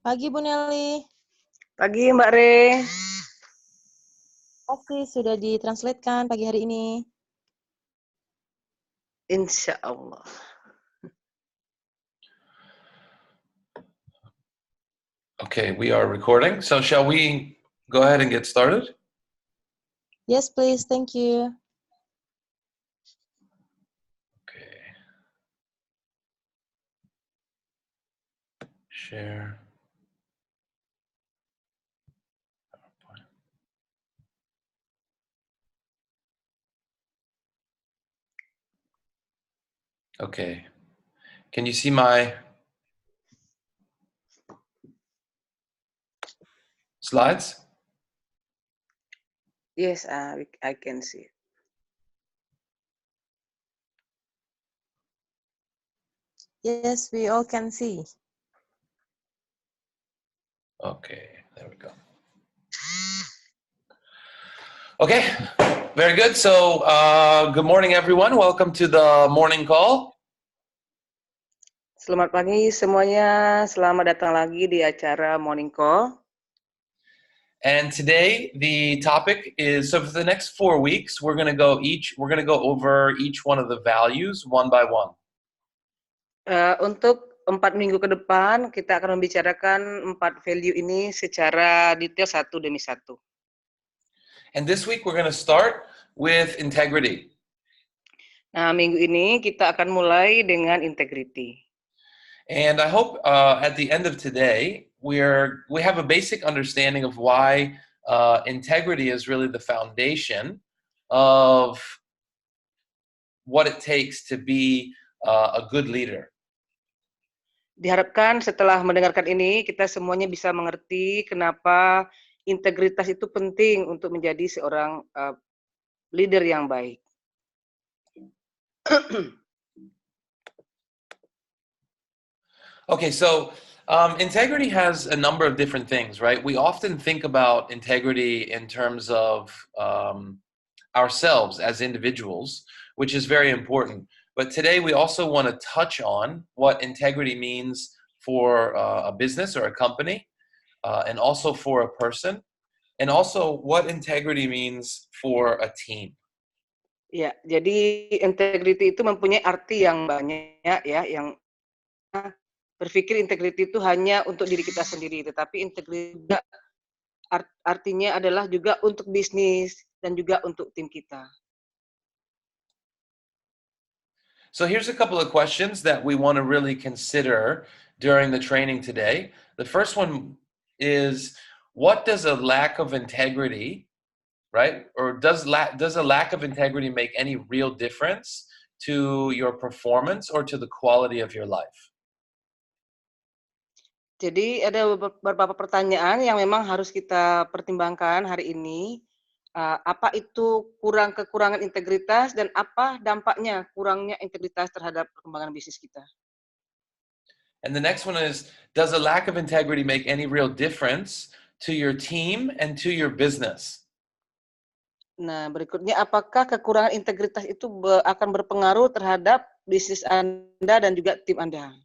Pagi Bu Nelly. Pagi Mbak Re. Pasti sudah ditranslatekan pagi hari ini. Insya Allah. Okay, we are recording. So shall we go ahead and get started? Yes, please. Thank you. Okay. Share. Okay. Can you see my slides? Yes, I can see. Yes, we all can see. Okay, there we go. Okay, very good. So good morning, everyone. Welcome to the morning call. Selamat pagi semuanya. Selamat datang lagi di acara Morning Call. And today the topic is, so for the next 4 weeks, we're going to go over each one of the values one by one. Untuk 4 minggu ke depan, kita akan membicarakan 4 value ini secara detail satu demi satu. And this week we're going to start with integrity. Nah, minggu ini kita akan mulai dengan integrity. And I hope at the end of today, we have a basic understanding of why integrity is really the foundation of what it takes to be a good leader. Diharapkan setelah mendengarkan ini, kita semuanya bisa mengerti kenapa integritas itu penting untuk menjadi seorang leader yang baik. Okay, so integrity has a number of different things, right? We often think about integrity in terms of ourselves as individuals, which is very important. But today we also want to touch on what integrity means for a business or a company, and also for a person, and also what integrity means for a team. Ya, jadi integrity itu mempunyai arti yang banyak ya, yang berpikir integrity itu hanya untuk diri kita sendiri, tetapi integrity juga artinya adalah juga untuk bisnis dan juga untuk tim kita. So here's a couple of questions that we want to really consider during the training today. The first one is, what does a lack of integrity, right? Or does a lack of integrity make any real difference to your performance or to the quality of your life? Jadi ada beberapa pertanyaan yang memang harus kita pertimbangkan hari ini. Apa itu kekurangan integritas dan apa dampaknya kurangnya integritas terhadap perkembangan bisnis kita? And the next one is, does a lack of integrity make any real difference to your team and to your business? Nah, berikutnya, apakah kekurangan integritas itu akan berpengaruh terhadap bisnis Anda dan juga tim Anda?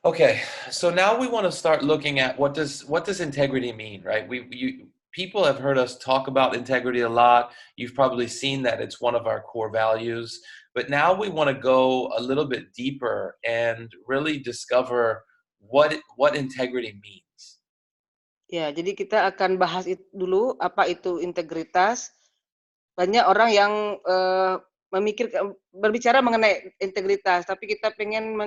Okay, so now we want to start looking at what does integrity mean, right? People have heard us talk about integrity a lot. You've probably seen that it's one of our core values. But now we want to go a little bit deeper and really discover what integrity means. Ya, jadi kita akan bahas dulu apa itu integritas. Banyak orang yang berbicara mengenai integritas, tapi kita pengen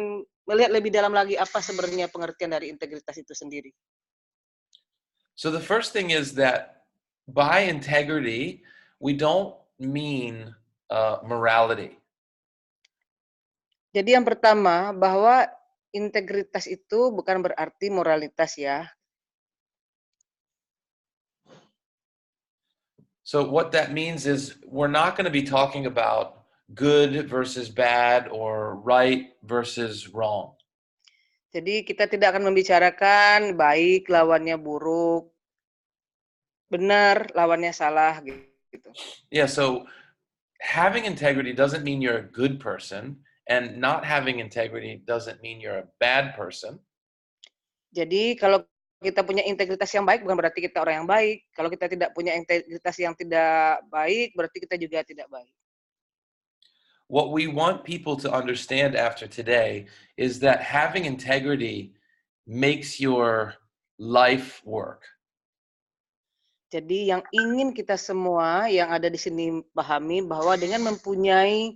melihat lebih dalam lagi apa sebenarnya pengertian dari integritas itu sendiri. So the first thing is that by integrity, we don't mean morality. Jadi yang pertama, bahwa integritas itu bukan berarti moralitas ya. So what that means is we're not going to be talking about good versus bad or right versus wrong. Jadi kita tidak akan membicarakan baik lawannya buruk, benar lawannya salah gitu. Yeah, so having integrity doesn't mean you're a good person, And not having integrity doesn't mean you're a bad person. Jadi kalau kita punya integritas yang baik bukan berarti kita orang yang baik. Kalau kita tidak punya integritas yang tidak baik, berarti kita juga tidak baik. What we want people to understand after today is that having integrity makes your life work. Jadi yang ingin kita semua yang ada di sini pahami bahwa dengan mempunyai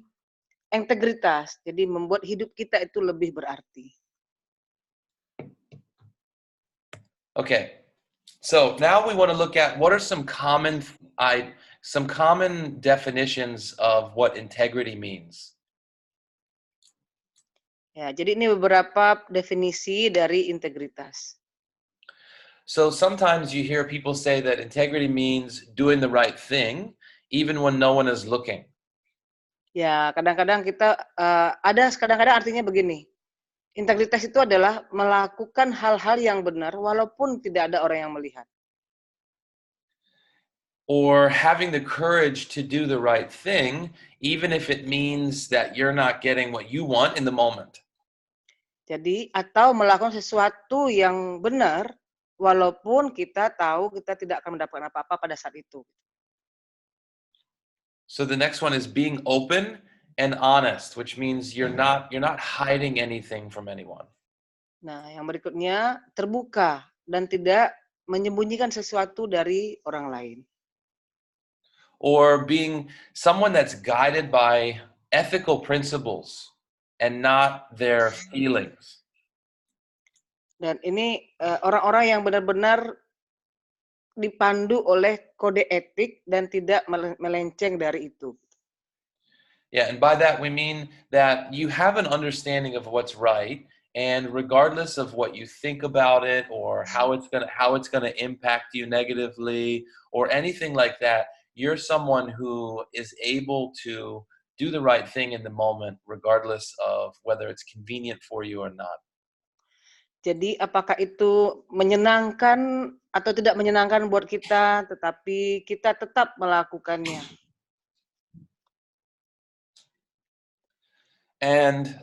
integritas, jadi membuat hidup kita itu lebih berarti. Okay, so now we want to look at what are some common definitions of what integrity means. Ya, jadi ini beberapa definisi dari integritas. So sometimes you hear people say that integrity means doing the right thing even when no one is looking. Ya, kadang-kadang kita kadang-kadang artinya begini. Integritas itu adalah melakukan hal-hal yang benar walaupun tidak ada orang yang melihat. Or having the courage to do the right thing, even if it means that you're not getting what you want in the moment. Jadi, atau melakukan sesuatu yang benar walaupun kita tahu kita tidak akan mendapatkan apa-apa pada saat itu. So the next one is being open and honest, which means you're not hiding anything from anyone. Nah, yang berikutnya terbuka dan tidak menyembunyikan sesuatu dari orang lain. Or being someone that's guided by ethical principles and not their feelings. Dan ini orang-orang yang benar-benar dipandu oleh kode etik dan tidak melenceng dari itu. Yeah, and by that we mean that you have an understanding of what's right, and regardless of what you think about it or how it's gonna impact you negatively or anything like that, you're someone who is able to do the right thing in the moment, regardless of whether it's convenient for you or not. Jadi apakah itu menyenangkan atau tidak menyenangkan buat kita, tetapi kita tetap melakukannya. And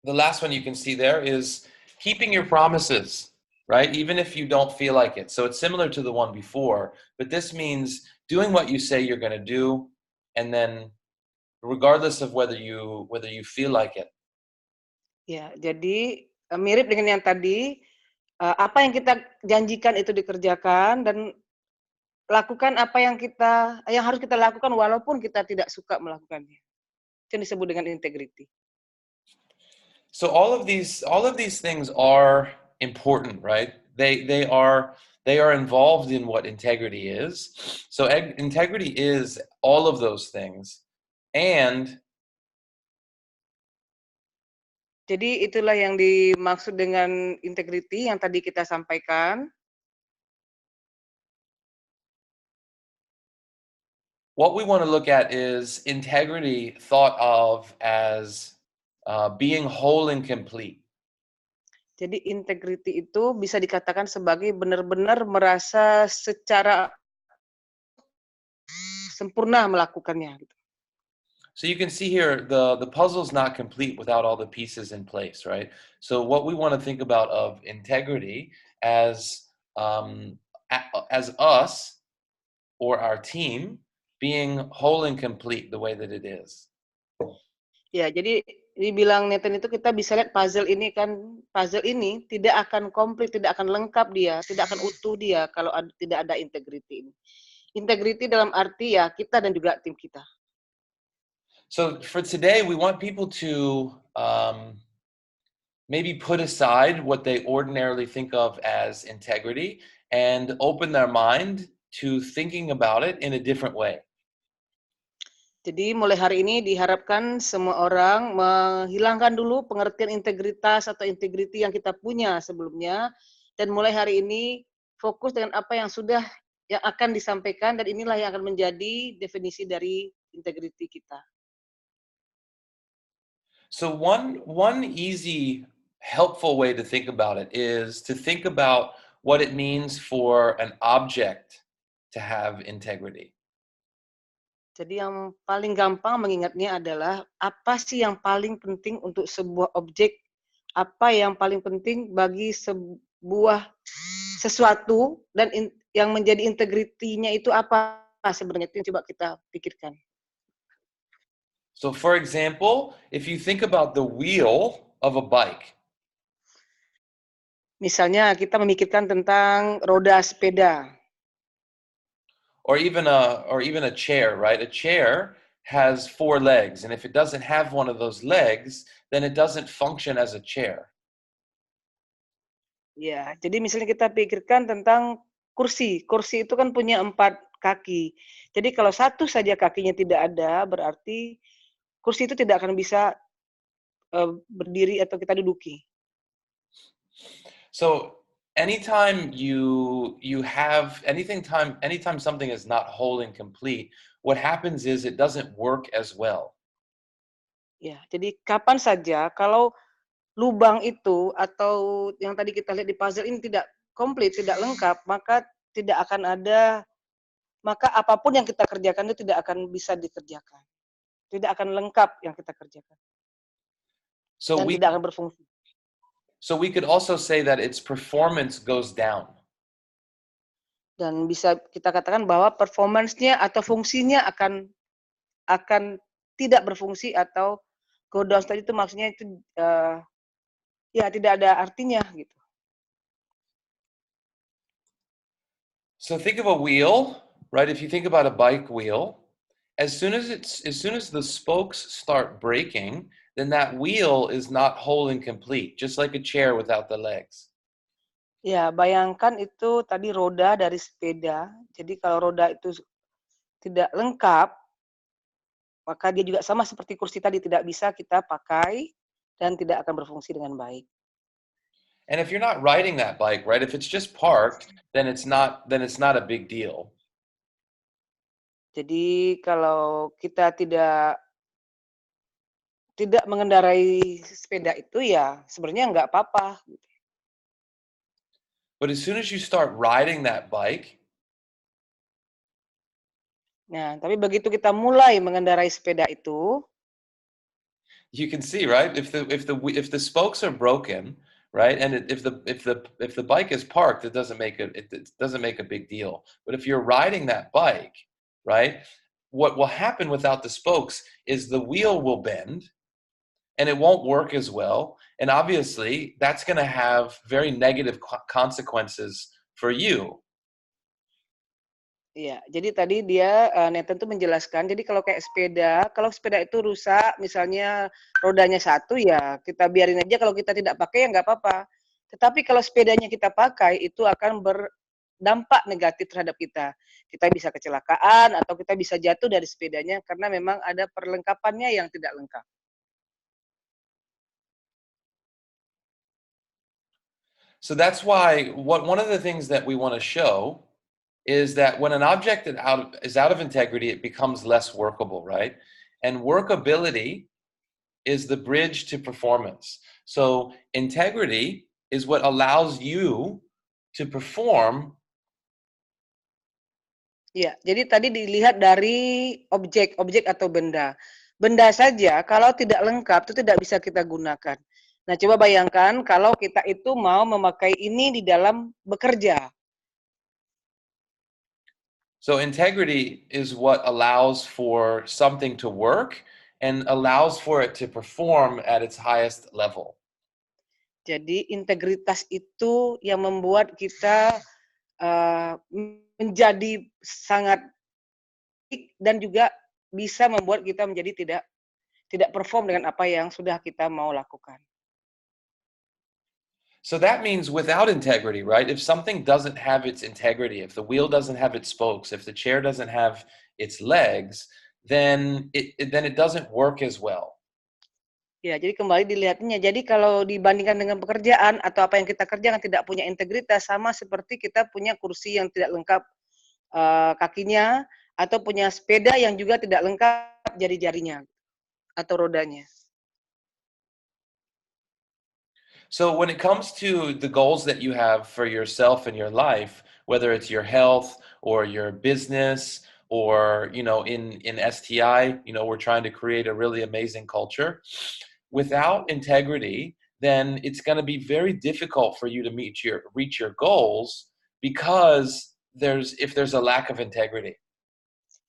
the last one you can see there is keeping your promises, right? Even if you don't feel like it. So it's similar to the one before, but this means doing what you say you're going to do, and then regardless of whether you feel like it. Ya, jadi mirip dengan yang tadi, apa yang kita janjikan itu dikerjakan dan lakukan apa yang harus kita lakukan walaupun kita tidak suka melakukannya. Itu disebut dengan integrity. So all of these things are important, right? They are involved in what integrity is. So integrity is all of those things. And jadi itulah yang dimaksud dengan integrity yang tadi kita sampaikan. What we want to look at is integrity thought of as being whole and complete. Jadi integrity itu bisa dikatakan sebagai benar-benar merasa secara sempurna melakukannya. So you can see here the puzzle's not complete without all the pieces in place, right? So what we want to think about of integrity as us or our team being whole and complete the way that it is. Ya, jadi dibilang Nathan itu kita bisa lihat puzzle ini tidak akan komplit, tidak akan lengkap dia, tidak akan utuh dia kalau tidak ada integrity ini. Integrity dalam arti ya kita dan juga tim kita. So for today, we want people to maybe put aside what they ordinarily think of as integrity and open their mind to thinking about it in a different way. Jadi mulai hari ini diharapkan semua orang menghilangkan dulu pengertian integritas atau integrity yang kita punya sebelumnya, dan mulai hari ini fokus dengan apa yang akan disampaikan, dan inilah yang akan menjadi definisi dari integrity kita. So one easy, helpful way to think about it is to think about what it means for an object to have integrity. Jadi yang paling gampang mengingatnya adalah apa sih yang paling penting untuk sebuah objek, apa yang paling penting bagi sebuah sesuatu dan yang menjadi integritinya itu apa sebenarnya, itu yang coba kita pikirkan. So for example, if you think about the wheel of a bike, Misalnya kita memikirkan tentang roda sepeda. or even a chair, right? A chair has four legs, and if it doesn't have one of those legs, then it doesn't function as a chair. Ya, jadi misalnya kita pikirkan tentang kursi. Kursi itu kan punya 4 kaki. Jadi kalau satu saja kakinya tidak ada, berarti kursi itu tidak akan bisa berdiri atau kita duduki. So anytime anytime something is not whole and complete, what happens is it doesn't work as well. Ya, jadi kapan saja kalau lubang itu atau yang tadi kita lihat di puzzle ini tidak komplit, tidak lengkap, maka tidak akan ada, maka apapun yang kita kerjakan itu tidak akan bisa dikerjakan. Tidak akan lengkap yang kita kerjakan. So Dan we tidak akan berfungsi. so we could also say that its performance goes down. Dan bisa kita katakan bahwa performance-nya atau fungsinya akan tidak berfungsi atau go down tadi itu maksudnya itu ya tidak ada artinya gitu. So think of a wheel, right? If you think about a bike wheel, as soon as the spokes start breaking, then that wheel is not whole and complete, just like a chair without the legs. Ya, bayangkan itu tadi roda dari sepeda. Jadi kalau roda itu tidak lengkap, maka dia juga sama seperti kursi tadi tidak bisa kita pakai dan tidak akan berfungsi dengan baik. And if you're not riding that bike, right? If it's just parked, then it's not a big deal. Jadi kalau kita tidak mengendarai sepeda itu ya sebenarnya nggak apa-apa. But as soon as you start riding that bike, Nah, tapi begitu kita mulai mengendarai sepeda itu, you can see, right? If the spokes are broken, right, and if the bike is parked, it doesn't make a big deal. But if you're riding that bike, right, what will happen without the spokes is the wheel will bend, and it won't work as well. And obviously, that's going to have very negative consequences for you. ya, jadi tadi dia Nathan tuh menjelaskan, jadi kalau sepeda itu rusak, misalnya rodanya satu ya kita biarin aja, kalau kita tidak pakai ya nggak apa-apa. Tetapi kalau sepedanya kita pakai itu akan berdampak negatif terhadap kita. Kita bisa kecelakaan atau kita bisa jatuh dari sepedanya karena memang ada perlengkapannya yang tidak lengkap. So that's why one of the things that we want to show is that when an object is out of integrity, it becomes less workable, right? And workability is the bridge to performance. So integrity is what allows you to perform. Ya, jadi tadi dilihat dari objek atau benda. Benda saja kalau tidak lengkap itu tidak bisa kita gunakan. Nah, coba bayangkan kalau kita itu mau memakai ini di dalam bekerja. So integrity is what allows for something to work and allows for it to perform at its highest level. Jadi integritas itu yang membuat kita menjadi sangat baik dan juga bisa membuat kita menjadi tidak perform dengan apa yang sudah kita mau lakukan. So that means without integrity, right? If something doesn't have its integrity, if the wheel doesn't have its spokes, if the chair doesn't have its legs, then it doesn't work as well. Ya, jadi kembali dilihatnya. Jadi kalau dibandingkan dengan pekerjaan atau apa yang kita kerjakan tidak punya integritas, sama seperti kita punya kursi yang tidak lengkap kakinya atau punya sepeda yang juga tidak lengkap jari-jarinya atau rodanya. So when it comes to the goals that you have for yourself and your life, whether it's your health or your business or in STI, we're trying to create a really amazing culture. Without integrity, then it's going to be very difficult for you to reach your goals, because if there's a lack of integrity.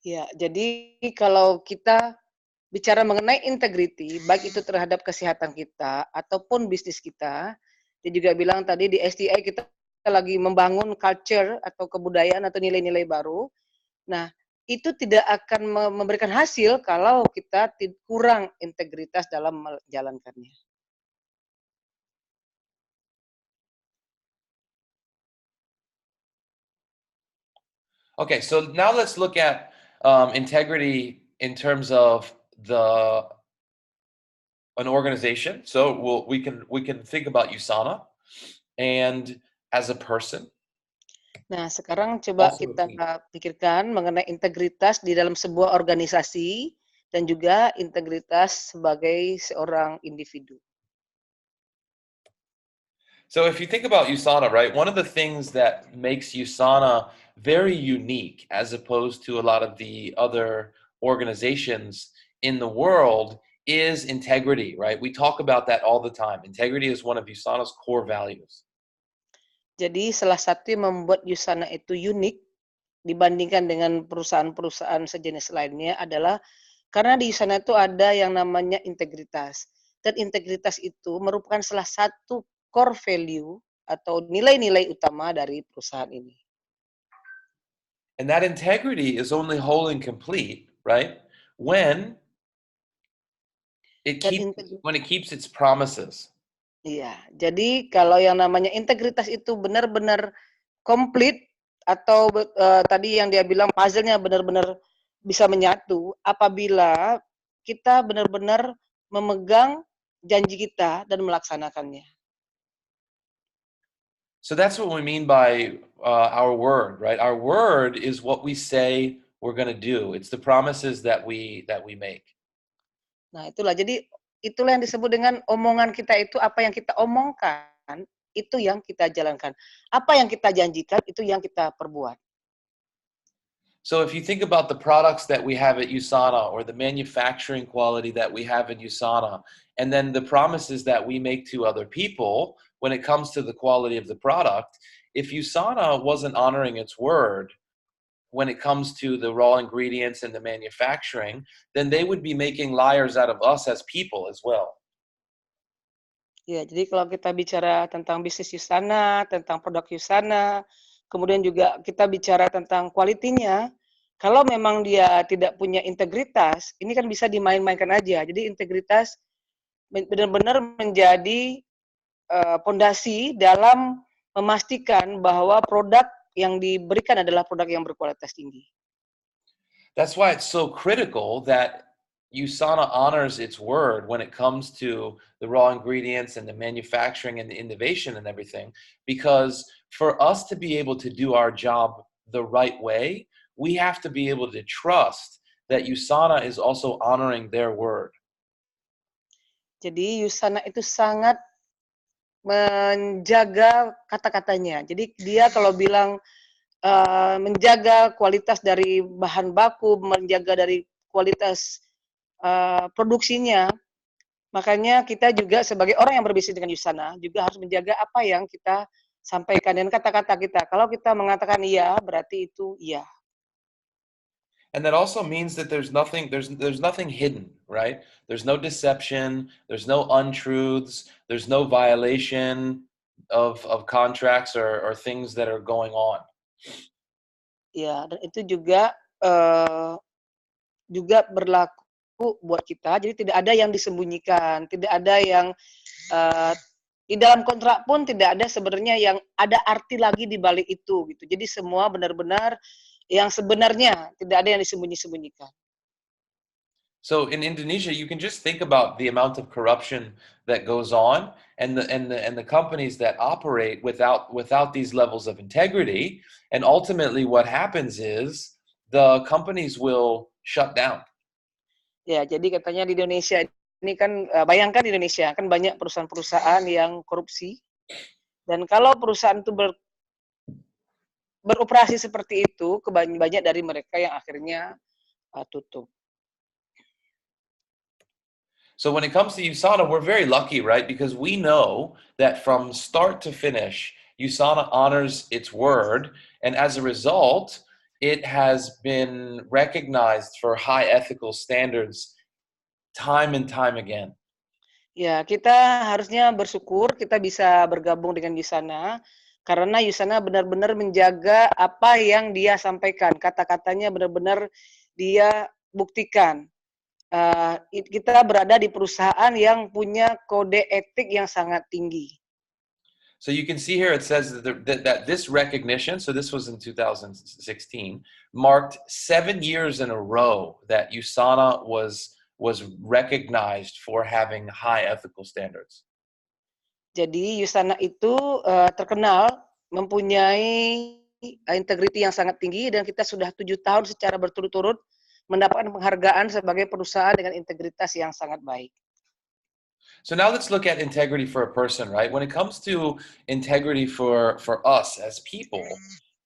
Ya, jadi kalau kita bicara mengenai integrity, baik itu terhadap kesehatan kita ataupun bisnis kita, dia juga bilang tadi di STI kita lagi membangun culture atau kebudayaan atau nilai-nilai baru. Nah, itu tidak akan memberikan hasil kalau kita kurang integritas dalam menjalankannya. Okay, so now let's look at integrity in terms of an organization. So we can think about USANA, and as a person. Nah, sekarang coba kita pikirkan mengenai integritas di dalam sebuah organisasi dan juga integritas sebagai seorang individu. So if you think about USANA, right, one of the things that makes USANA very unique as opposed to a lot of the other organizations in the world is integrity, right? We talk about that all the time. Integrity is one of USANA's core values. Jadi salah satu yang membuat USANA itu unik dibandingkan dengan perusahaan-perusahaan sejenis lainnya adalah karena di USANA itu ada yang namanya integritas. Dan integritas itu merupakan salah satu core value atau nilai-nilai utama dari perusahaan ini. And that integrity is only whole and complete, right, when it keeps its promises. Iya, jadi kalau yang namanya integritas itu benar-benar komplit atau tadi yang dia bilang puzzle-nya benar-benar bisa menyatu apabila kita benar-benar memegang janji kita dan melaksanakannya. So that's what we mean by our word, right? Our word is what we say we're going to do. It's the promises that we make. Nah, itulah. Jadi itulah yang disebut dengan omongan kita itu, apa yang kita omongkan, itu yang kita jalankan. Apa yang kita janjikan, itu yang kita perbuat. So if you think about the products that we have at USANA or the manufacturing quality that we have in USANA, and then the promises that we make to other people when it comes to the quality of the product, if USANA wasn't honoring its word when it comes to the raw ingredients and the manufacturing, then they would be making liars out of us as people as well. Ya, jadi kalau kita bicara tentang bisnis USANA, tentang produk USANA, kemudian juga kita bicara tentang kualitinya, kalau memang dia tidak punya integritas, ini kan bisa dimain-mainkan aja. Jadi integritas benar-benar menjadi pondasi dalam memastikan bahwa produk yang diberikan adalah produk yang berkualitas tinggi. That's why it's so critical that USANA honors its word when it comes to the raw ingredients and the manufacturing and the innovation and everything, because for us to be able to do our job the right way, we have to be able to trust that USANA is also honoring their word. Jadi USANA itu sangat menjaga kata-katanya. Jadi dia kalau bilang menjaga kualitas dari bahan baku, menjaga dari kualitas produksinya, makanya kita juga sebagai orang yang berbisnis dengan USANA juga harus menjaga apa yang kita sampaikan dan kata-kata kita. Kalau kita mengatakan iya, berarti itu iya. And that also means that there's nothing hidden, right? There's no deception, there's no untruths, there's no violation of contracts or things that are going on. Ya, dan itu juga berlaku buat kita. Jadi tidak ada yang disembunyikan, tidak ada yang di dalam kontrak pun tidak ada sebenarnya yang ada arti lagi di balik itu gitu. Jadi semua benar-benar yang sebenarnya, tidak ada yang disembunyi-sembunyikan. So in Indonesia, you can just think about the amount of corruption that goes on, and the companies that operate without these levels of integrity, and ultimately what happens is the companies will shut down. Ya, jadi katanya di Indonesia ini kan, bayangkan di Indonesia kan banyak perusahaan-perusahaan yang korupsi, dan kalau perusahaan itu beroperasi seperti itu, banyak dari mereka yang akhirnya tutup. So when it comes to USANA, we're very lucky, right? Because we know that from start to finish, USANA honors its word, and as a result, it has been recognized for high ethical standards time and time again. Ya, kita harusnya bersyukur kita bisa bergabung dengan Yusana, karena Yusana benar-benar menjaga apa yang dia sampaikan, kata-katanya benar-benar dia buktikan. Kita berada di perusahaan yang punya kode etik yang sangat tinggi. So you can see here it says that this recognition, so this was in 2016, marked 7 years in a row that USANA was recognized for having high ethical standards. Jadi Yusana itu terkenal mempunyai integriti yang sangat tinggi, dan kita sudah 7 tahun secara berturut-turut mendapatkan penghargaan sebagai perusahaan dengan integritas yang sangat baik. So now let's look at integrity for a person, right? When it comes to integrity for us as people,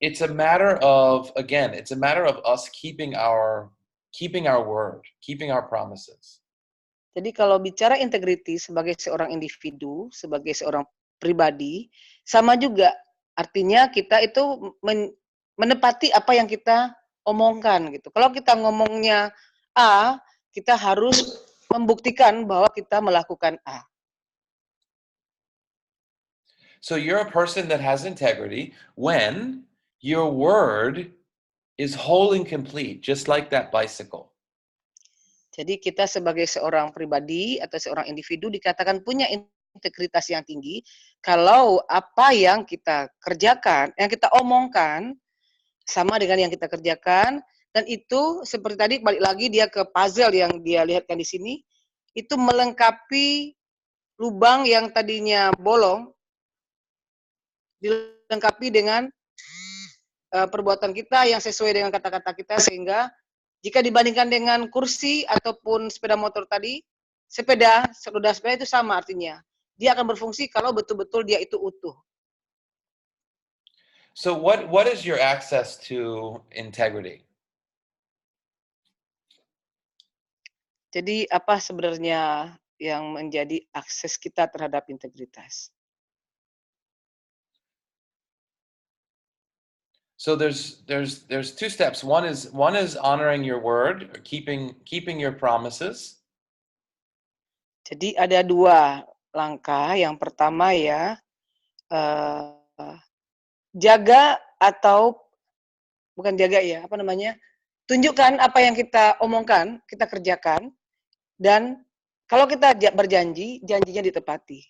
it's a matter of, again, it's a matter of us keeping our word, keeping our promises. Jadi kalau bicara integriti sebagai seorang individu, sebagai seorang pribadi, sama juga artinya kita itu menepati apa yang kita omongkan gitu. Kalau kita ngomongnya A, kita harus membuktikan bahwa kita melakukan A. So you're a person that has integrity when your word is whole and complete, just like that bicycle. Jadi kita sebagai seorang pribadi atau seorang individu dikatakan punya integritas yang tinggi kalau apa yang kita kerjakan, yang kita omongkan sama dengan yang kita kerjakan, dan itu seperti tadi balik lagi dia ke puzzle yang dia lihatkan di sini, itu melengkapi lubang yang tadinya bolong, dilengkapi dengan perbuatan kita yang sesuai dengan kata-kata kita, sehingga jika dibandingkan dengan kursi ataupun sepeda motor tadi, roda sepeda itu sama artinya. Dia akan berfungsi kalau betul-betul dia itu utuh. So what is your access to integrity? Jadi apa sebenarnya yang menjadi akses kita terhadap integritas? So there's two steps. One is honoring your word, or keeping your promises. Jadi ada 2 langkah. Yang pertama ya, jaga atau bukan jaga ya, tunjukkan apa yang kita omongkan, kita kerjakan, dan kalau kita berjanji, janjinya ditepati.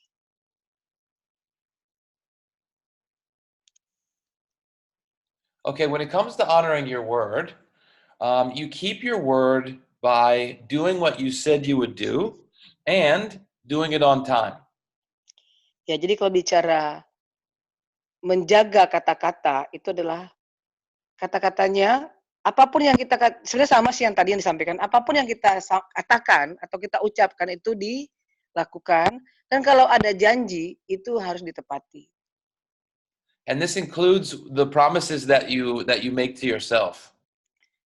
Okay, when it comes to honoring your word, you keep your word by doing what you said you would do and doing it on time. Ya, jadi kalau bicara menjaga kata-kata, itu adalah kata-katanya, apapun yang kita, sebenarnya sama sih yang tadi yang disampaikan, apapun yang kita katakan atau kita ucapkan itu dilakukan, dan kalau ada janji, itu harus ditepati. And this includes the promises that you make to yourself.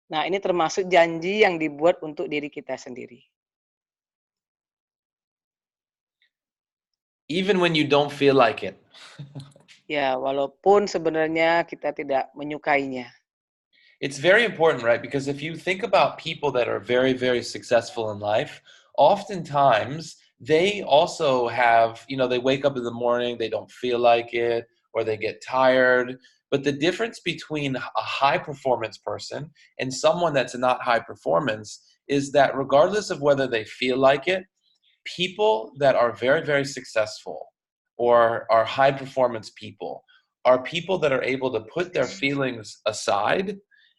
Nah, ini termasuk janji yang dibuat untuk diri kita sendiri. Even when you don't feel like it. Ya, walaupun sebenarnya kita tidak menyukainya. It's very important, right? Because if you think about people that are very, very successful in life, oftentimes they also have, they wake up in the morning, they don't feel like it, or they get tired. But the difference between a high performance person and someone that's not high performance is that regardless of whether they feel like it, people that are very, very successful or are high performance people are people that are able to put their feelings aside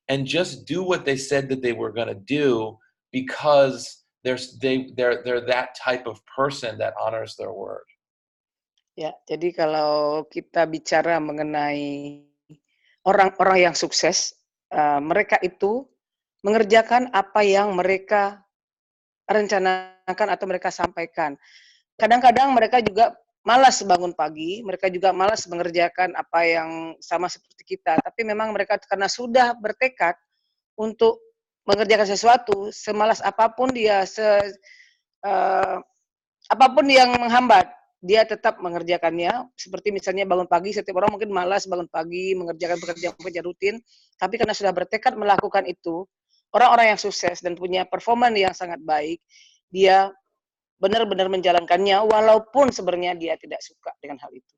and just do what they said that they were going to do because they're that type of person that honors their word. Ya, jadi kalau kita bicara mengenai orang-orang yang sukses, mereka itu mengerjakan apa yang mereka rencanakan atau mereka sampaikan. Kadang-kadang mereka juga malas bangun pagi, mereka juga malas mengerjakan apa yang sama seperti kita. Tapi memang mereka karena sudah bertekad untuk mengerjakan sesuatu, semalas apapun dia, apapun yang menghambat, dia tetap mengerjakannya. Seperti misalnya bangun pagi, setiap orang mungkin malas bangun pagi, mengerjakan pekerjaan-pekerjaan rutin. Tapi karena sudah bertekad melakukan itu, orang-orang yang sukses dan punya performa yang sangat baik, dia benar-benar menjalankannya walaupun sebenarnya dia tidak suka dengan hal itu.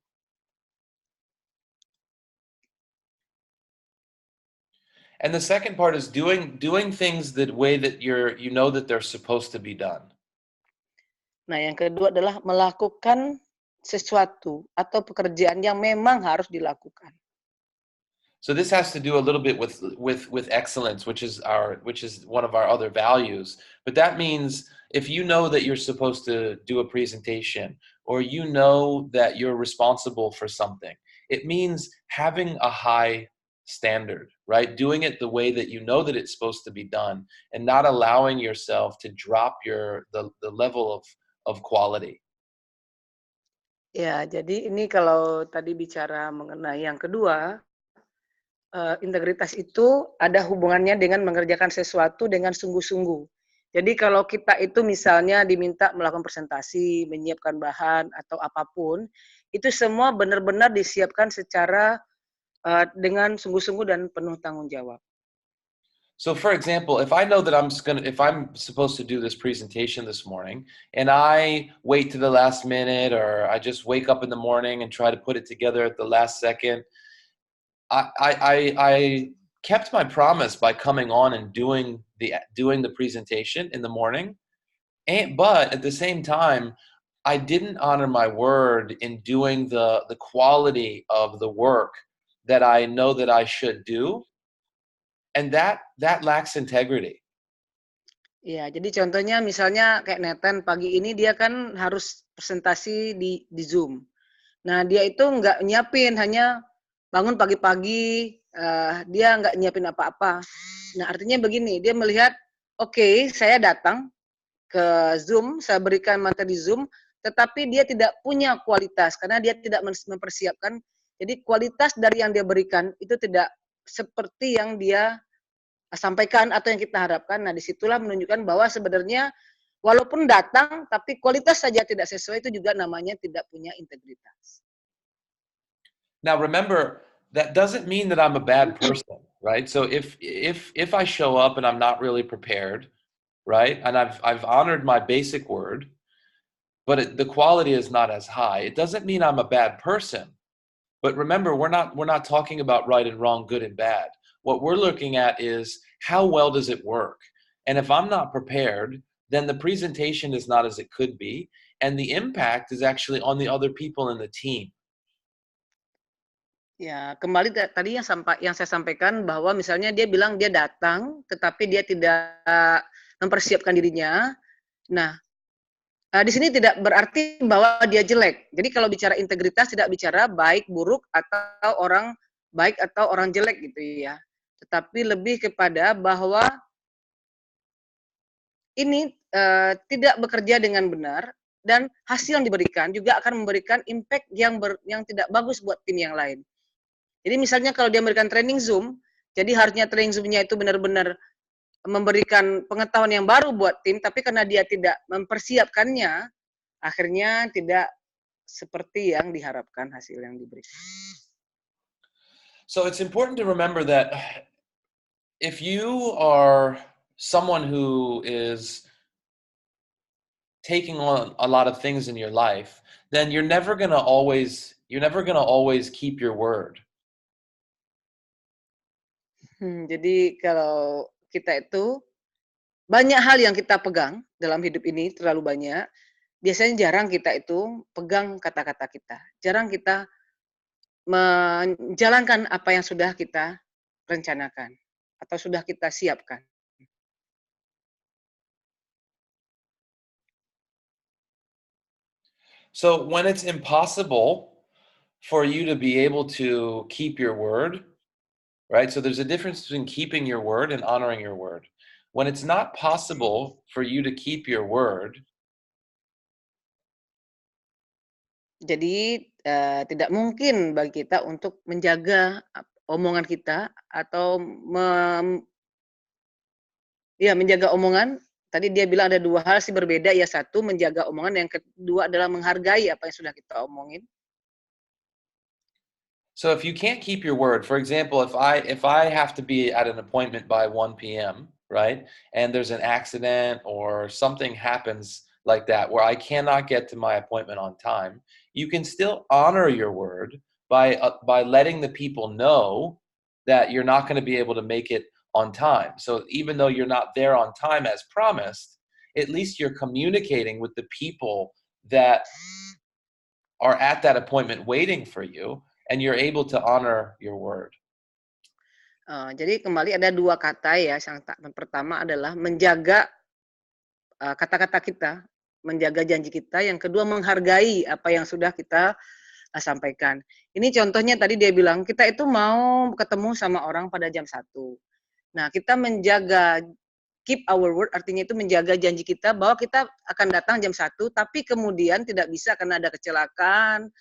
And the second part is doing things the way that you know that they're supposed to be done. Nah, yang kedua adalah melakukan sesuatu atau pekerjaan yang memang harus dilakukan. So this has to do a little bit with excellence, which is one of our other values. But that means if you know that you're supposed to do a presentation or you know that you're responsible for something, it means having a high standard, right? Doing it the way that you know that it's supposed to be done and not allowing yourself to drop the level of quality. Ya, jadi ini kalau tadi bicara mengenai yang kedua, integritas itu ada hubungannya dengan mengerjakan sesuatu dengan sungguh-sungguh. Jadi kalau kita itu misalnya diminta melakukan presentasi, menyiapkan bahan atau apapun, itu semua benar-benar disiapkan secara dengan sungguh-sungguh dan penuh tanggung jawab. So for example, if I know that if I'm supposed to do this presentation this morning and I wait to the last minute or I just wake up in the morning and try to put it together at the last second, I kept my promise by coming on and doing the presentation in the morning. But at the same time, I didn't honor my word in doing the quality of the work that I know that I should do, and that lacks integrity. Ya, jadi contohnya misalnya kayak Nathan pagi ini dia kan harus presentasi di Zoom. Nah, dia itu nggak nyiapin, hanya bangun pagi-pagi, dia nggak nyiapin apa-apa. Nah, artinya begini, dia melihat, oke, saya datang ke Zoom, saya berikan materi Zoom, tetapi dia tidak punya kualitas, karena dia tidak mempersiapkan. Jadi kualitas dari yang dia berikan itu tidak seperti yang dia sampaikan atau yang kita harapkan. Nah, disitulah menunjukkan bahwa sebenarnya walaupun datang, tapi kualitas saja tidak sesuai, itu juga namanya tidak punya integritas. Now remember, that doesn't mean that I'm a bad person, right? So if I show up and I'm not really prepared, right, and I've honored my basic word, but the quality is not as high, it doesn't mean I'm a bad person. But remember, we're not talking about right and wrong, good and bad. What we're looking at is how well does it work? And if I'm not prepared, then the presentation is not as it could be, and the impact is actually on the other people in the team. Ya, kembali tadi yang saya sampaikan bahwa misalnya dia bilang dia datang, tetapi dia tidak mempersiapkan dirinya. Nah, di sini tidak berarti bahwa dia jelek. Jadi kalau bicara integritas tidak bicara baik, buruk, atau orang baik atau orang jelek gitu ya. Tetapi lebih kepada bahwa ini tidak bekerja dengan benar dan hasil yang diberikan juga akan memberikan impact yang tidak bagus buat tim yang lain. Jadi misalnya kalau dia memberikan training Zoom, jadi harusnya training Zoom-nya itu benar-benar memberikan pengetahuan yang baru buat tim, tapi karena dia tidak mempersiapkannya, akhirnya tidak seperti yang diharapkan hasil yang diberikan. So it's important to remember that if you are someone who is taking on a lot of things in your life, then you're never going to always keep your word. Jadi kalau kita itu banyak hal yang kita pegang dalam hidup ini, terlalu banyak. Biasanya jarang kita itu pegang kata-kata kita. Jarang kita menjalankan apa yang sudah kita rencanakan atau sudah kita siapkan. So when it's impossible for you to be able to keep your word, right? So there's a difference between keeping your word and honoring your word. When it's not possible for you to keep your word, Jadi, tidak mungkin bagi kita untuk menjaga omongan kita atau menjaga omongan. Tadi dia bilang ada 2 hal sih berbeda ya, satu menjaga omongan, yang kedua adalah menghargai apa yang sudah kita omongin. So if you can't keep your word, for example, if I have to be at an appointment by 1 p.m., right? And there's an accident or something happens like that where I cannot get to my appointment on time, you can still honor your word by letting the people know that you're not going to be able to make it on time. So even though you're not there on time as promised, at least you're communicating with the people that are at that appointment waiting for you, and you're able to honor your word. Jadi kembali ada 2 kata ya, yang pertama adalah menjaga, kata-kata kita, menjaga janji kita, yang kedua menghargai apa yang sudah kita, sampaikan. Ini contohnya tadi dia bilang, kita itu mau ketemu sama orang pada jam 1. Nah, kita menjaga keep our word, artinya itu menjaga janji kita bahwa kita akan datang jam 1, tapi kemudian tidak bisa karena ada kecelakaan,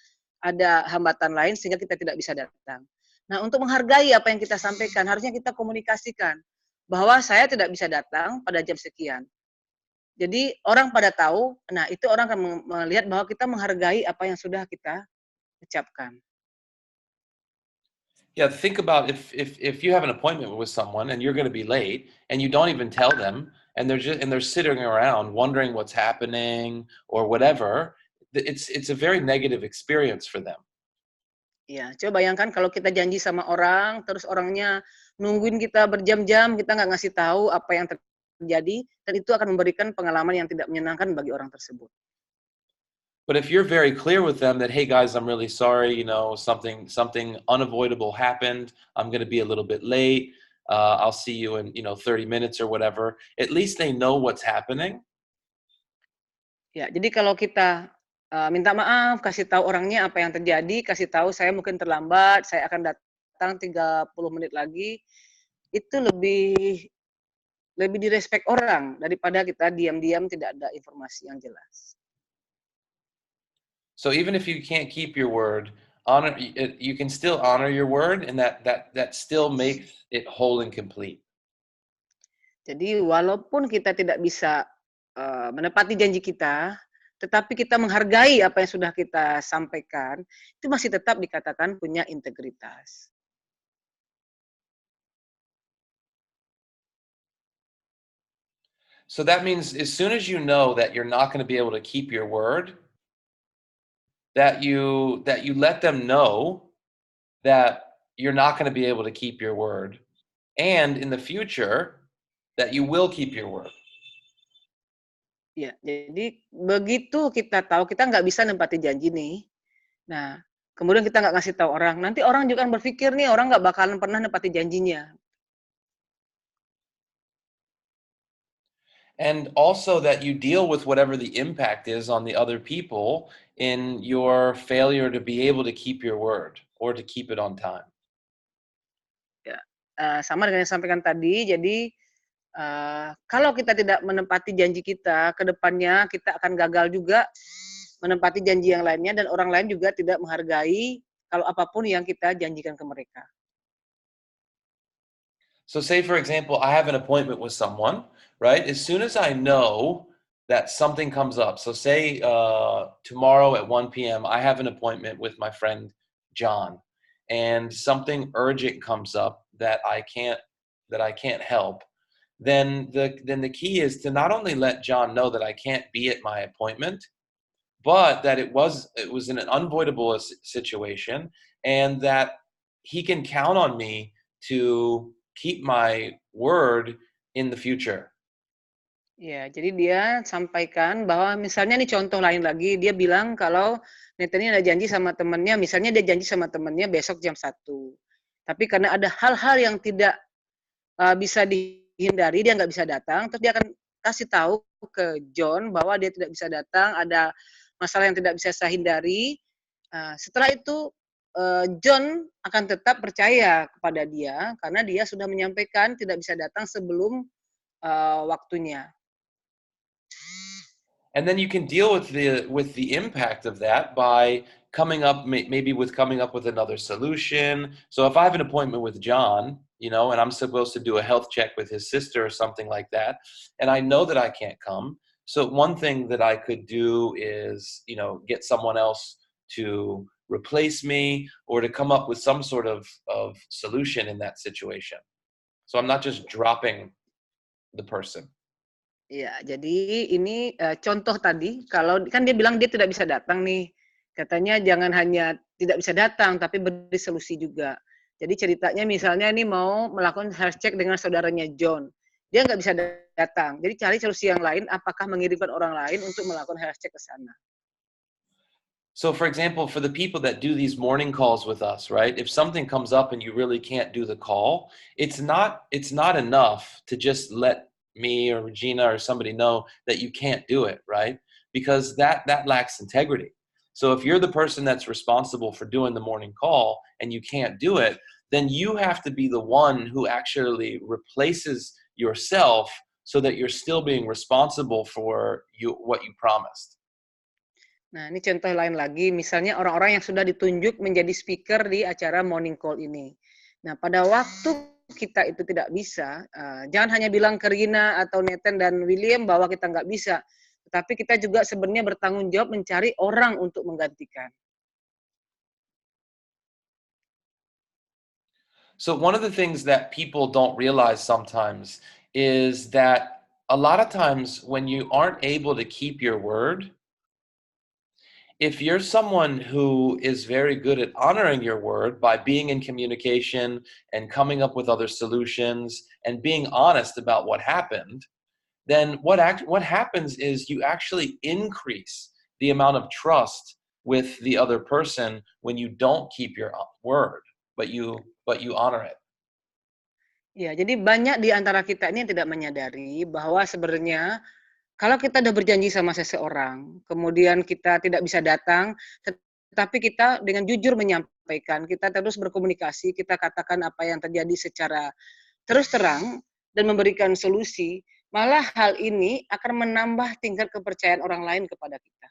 ada hambatan lain sehingga kita tidak bisa datang. Nah, untuk menghargai apa yang kita sampaikan, harusnya kita komunikasikan bahwa saya tidak bisa datang pada jam sekian. Jadi orang pada tahu, nah itu orang akan melihat bahwa kita menghargai apa yang sudah kita ucapkan. Yeah, think about if you have an appointment with someone and you're going to be late and you don't even tell them, and they're sitting around wondering what's happening or whatever, it's a very negative experience for them. Ya, coba bayangkan kalau kita janji sama orang, terus orangnya nungguin kita berjam-jam, kita nggak ngasih tahu apa yang terjadi, dan itu akan memberikan pengalaman yang tidak menyenangkan bagi orang tersebut. But if you're very clear with them that, hey guys, I'm really sorry, something unavoidable happened. I'm going to be a little bit late. I'll see you in 30 minutes or whatever. At least they know what's happening. Ya, jadi kalau kita minta maaf, kasih tahu orangnya apa yang terjadi, kasih tahu saya mungkin terlambat, saya akan datang 30 menit lagi, itu lebih direspek orang daripada kita diam-diam tidak ada informasi yang jelas. So even if you can't keep your word, you can still honor your word, and that still makes it whole and complete. Jadi walaupun kita tidak bisa menepati janji kita, tetapi kita menghargai apa yang sudah kita sampaikan, itu masih tetap dikatakan punya integritas. So that means as soon as you know that you're not going to be able to keep your word, that you let them know that you're not going to be able to keep your word, and in the future that you will keep your word. Ya, jadi begitu kita tahu kita nggak bisa nempati janji nih, nah kemudian kita nggak ngasih tahu orang, nanti orang juga akan berpikir nih orang nggak bakalan pernah nempati janjinya. And also that you deal with whatever the impact is on the other people in your failure to be able to keep your word or to keep it on time. Ya, sama dengan yang sampaikan tadi, jadi kalau kita tidak menepati janji kita, ke depannya kita akan gagal juga menepati janji yang lainnya, dan orang lain juga tidak menghargai kalau apapun yang kita janjikan ke mereka. So say, for example, I have an appointment with someone, right? As soon as I know that something comes up, so say tomorrow at 1 p.m., I have an appointment with my friend John, and something urgent comes up that I can't help, then the key is to not only let John know that I can't be at my appointment, but that it was an unavoidable situation, and that he can count on me to keep my word in the future. Ya, jadi dia sampaikan bahwa misalnya nih contoh lain lagi, dia bilang kalau Nathan ini ada janji sama temennya, misalnya dia janji sama temennya besok jam 1. Tapi karena ada hal-hal yang tidak bisa dihindari, dia nggak bisa datang, terus dia akan kasih tahu ke John bahwa dia tidak bisa datang, ada masalah yang tidak bisa saya hindari. Setelah itu John akan tetap percaya kepada dia karena dia sudah menyampaikan tidak bisa datang sebelum waktunya. And then you can deal with the impact of that by coming up with another solution. So if I have an appointment with John, and I'm supposed to do a health check with his sister or something like that, and I know that I can't come. So one thing that I could do is, get someone else to replace me or to come up with some sort of solution in that situation. So I'm not just dropping the person. Ya, jadi ini contoh tadi, kalau kan dia bilang dia tidak bisa datang nih, katanya jangan hanya tidak bisa datang, tapi beri solusi juga. Jadi ceritanya misalnya ini mau melakukan health check dengan saudaranya John, dia nggak bisa datang, jadi cari solusi yang lain, apakah mengirimkan orang lain untuk melakukan health check ke sana. So for example, for the people that do these morning calls with us, right? If something comes up and you really can't do the call, it's not enough to just let me or Regina or somebody know that you can't do it, right? Because that lacks integrity. So if you're the person that's responsible for doing the morning call and you can't do it, then you have to be the one who actually replaces yourself so that you're still being responsible for what you promised. Nah, ini contoh lain lagi, misalnya orang-orang yang sudah ditunjuk menjadi speaker di acara morning call ini. Nah, pada waktu kita itu tidak bisa, jangan hanya bilang ke Rina atau Nathan dan William bahwa kita nggak bisa, tetapi kita juga sebenarnya bertanggung jawab mencari orang untuk menggantikan. So one of the things that people don't realize sometimes is that a lot of times when you aren't able to keep your word, if you're someone who is very good at honoring your word by being in communication and coming up with other solutions and being honest about what happened, then what happens is you actually increase the amount of trust with the other person when you don't keep your word, but you honor it. Ya, jadi banyak di antara kita ini yang tidak menyadari bahwa sebenarnya kalau kita sudah berjanji sama seseorang, kemudian kita tidak bisa datang, tetapi kita dengan jujur menyampaikan, kita terus berkomunikasi, kita katakan apa yang terjadi secara terus terang dan memberikan solusi, malah hal ini akan menambah tingkat kepercayaan orang lain kepada kita.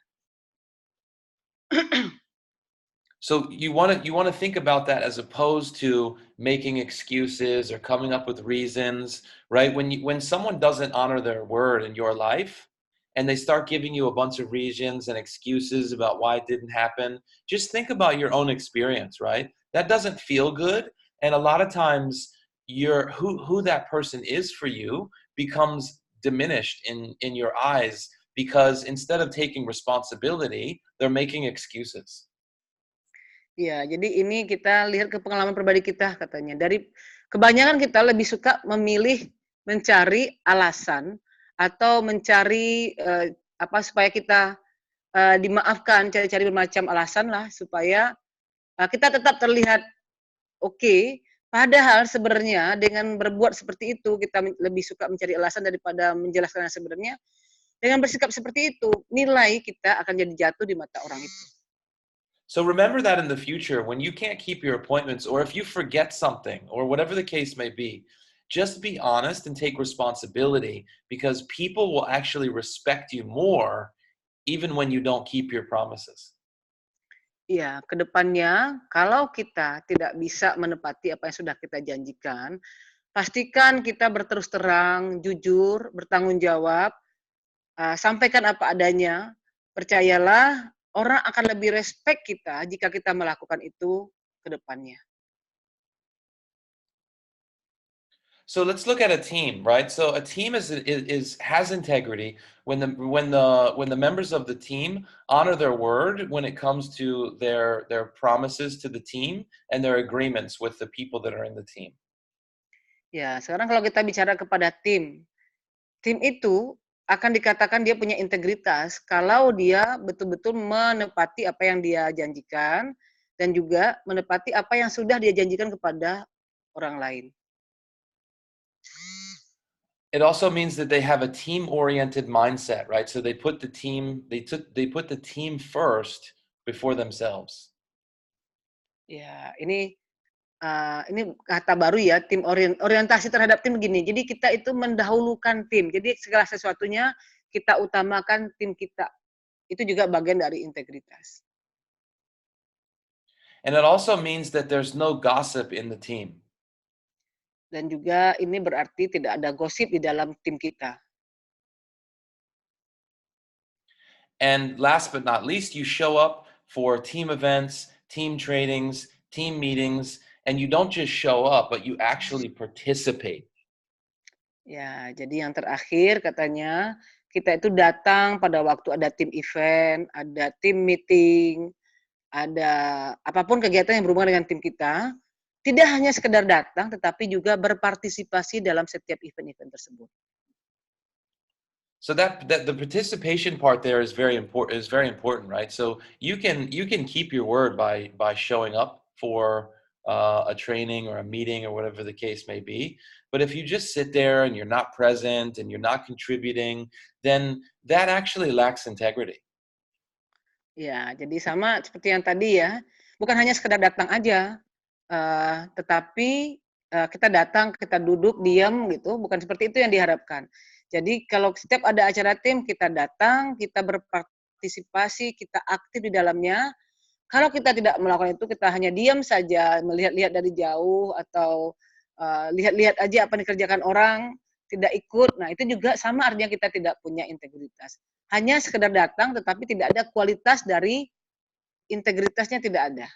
So you want to think about that as opposed to making excuses or coming up with reasons, right? When someone doesn't honor their word in your life and they start giving you a bunch of reasons and excuses about why it didn't happen, just think about your own experience, right? That doesn't feel good, and a lot of times who that person is for you becomes diminished in your eyes because instead of taking responsibility, they're making excuses. Ya, jadi ini kita lihat ke pengalaman pribadi kita katanya. Dari kebanyakan kita lebih suka memilih mencari alasan atau mencari supaya kita dimaafkan, cari-cari bermacam alasan lah supaya kita tetap terlihat oke. Padahal sebenarnya dengan berbuat seperti itu kita lebih suka mencari alasan daripada menjelaskan yang sebenarnya. Dengan bersikap seperti itu, nilai kita akan jadi jatuh di mata orang itu. So remember that in the future, when you can't keep your appointments, or if you forget something, or whatever the case may be, just be honest and take responsibility, because people will actually respect you more even when you don't keep your promises. Iya, ke depannya kalau kita tidak bisa menepati apa yang sudah kita janjikan, pastikan kita berterus terang, jujur, bertanggung jawab, sampaikan apa adanya. Percayalah, orang akan lebih respect kita jika kita melakukan itu ke depannya. So let's look at a team, right? So a team has integrity when the members of the team honor their word when it comes to their promises to the team and their agreements with the people that are in the team. Ya, sekarang kalau kita bicara kepada tim itu akan dikatakan dia punya integritas kalau dia betul-betul menepati apa yang dia janjikan dan juga menepati apa yang sudah dia janjikan kepada orang lain. It also means that they have a team-oriented mindset, right? So they put the team first before themselves. Ya, ini kata baru ya, tim orientasi terhadap tim begini. Jadi kita itu mendahulukan tim. Jadi segala sesuatunya kita utamakan tim kita. Itu juga bagian dari integritas. And it also means that there's no gossip in the team. Dan juga ini berarti tidak ada gosip di dalam tim kita. And last but not least, you show up for team events, team trainings, team meetings, and you don't just show up, but you actually participate. Ya, jadi yang terakhir katanya kita itu datang pada waktu ada tim event, ada tim meeting, ada apapun kegiatan yang berhubungan dengan tim kita, tidak hanya sekedar datang, tetapi juga berpartisipasi dalam setiap event-event tersebut. So that the participation part there is very important, right? So you can keep your word by showing up for a training or a meeting or whatever the case may be. But if you just sit there and you're not present and you're not contributing, then that actually lacks integrity. Ya, jadi sama seperti yang tadi ya, bukan hanya sekedar datang aja, tetapi kita datang, kita duduk, diam gitu, bukan seperti itu yang diharapkan. Jadi kalau setiap ada acara tim, kita datang, kita berpartisipasi, kita aktif di dalamnya. Kalau kita tidak melakukan itu, kita hanya diam saja, melihat-lihat dari jauh, atau lihat-lihat aja apa yang dikerjakan orang, tidak ikut. Nah, itu juga sama artinya kita tidak punya integritas. Hanya sekedar datang, tetapi tidak ada kualitas dari integritasnya tidak ada.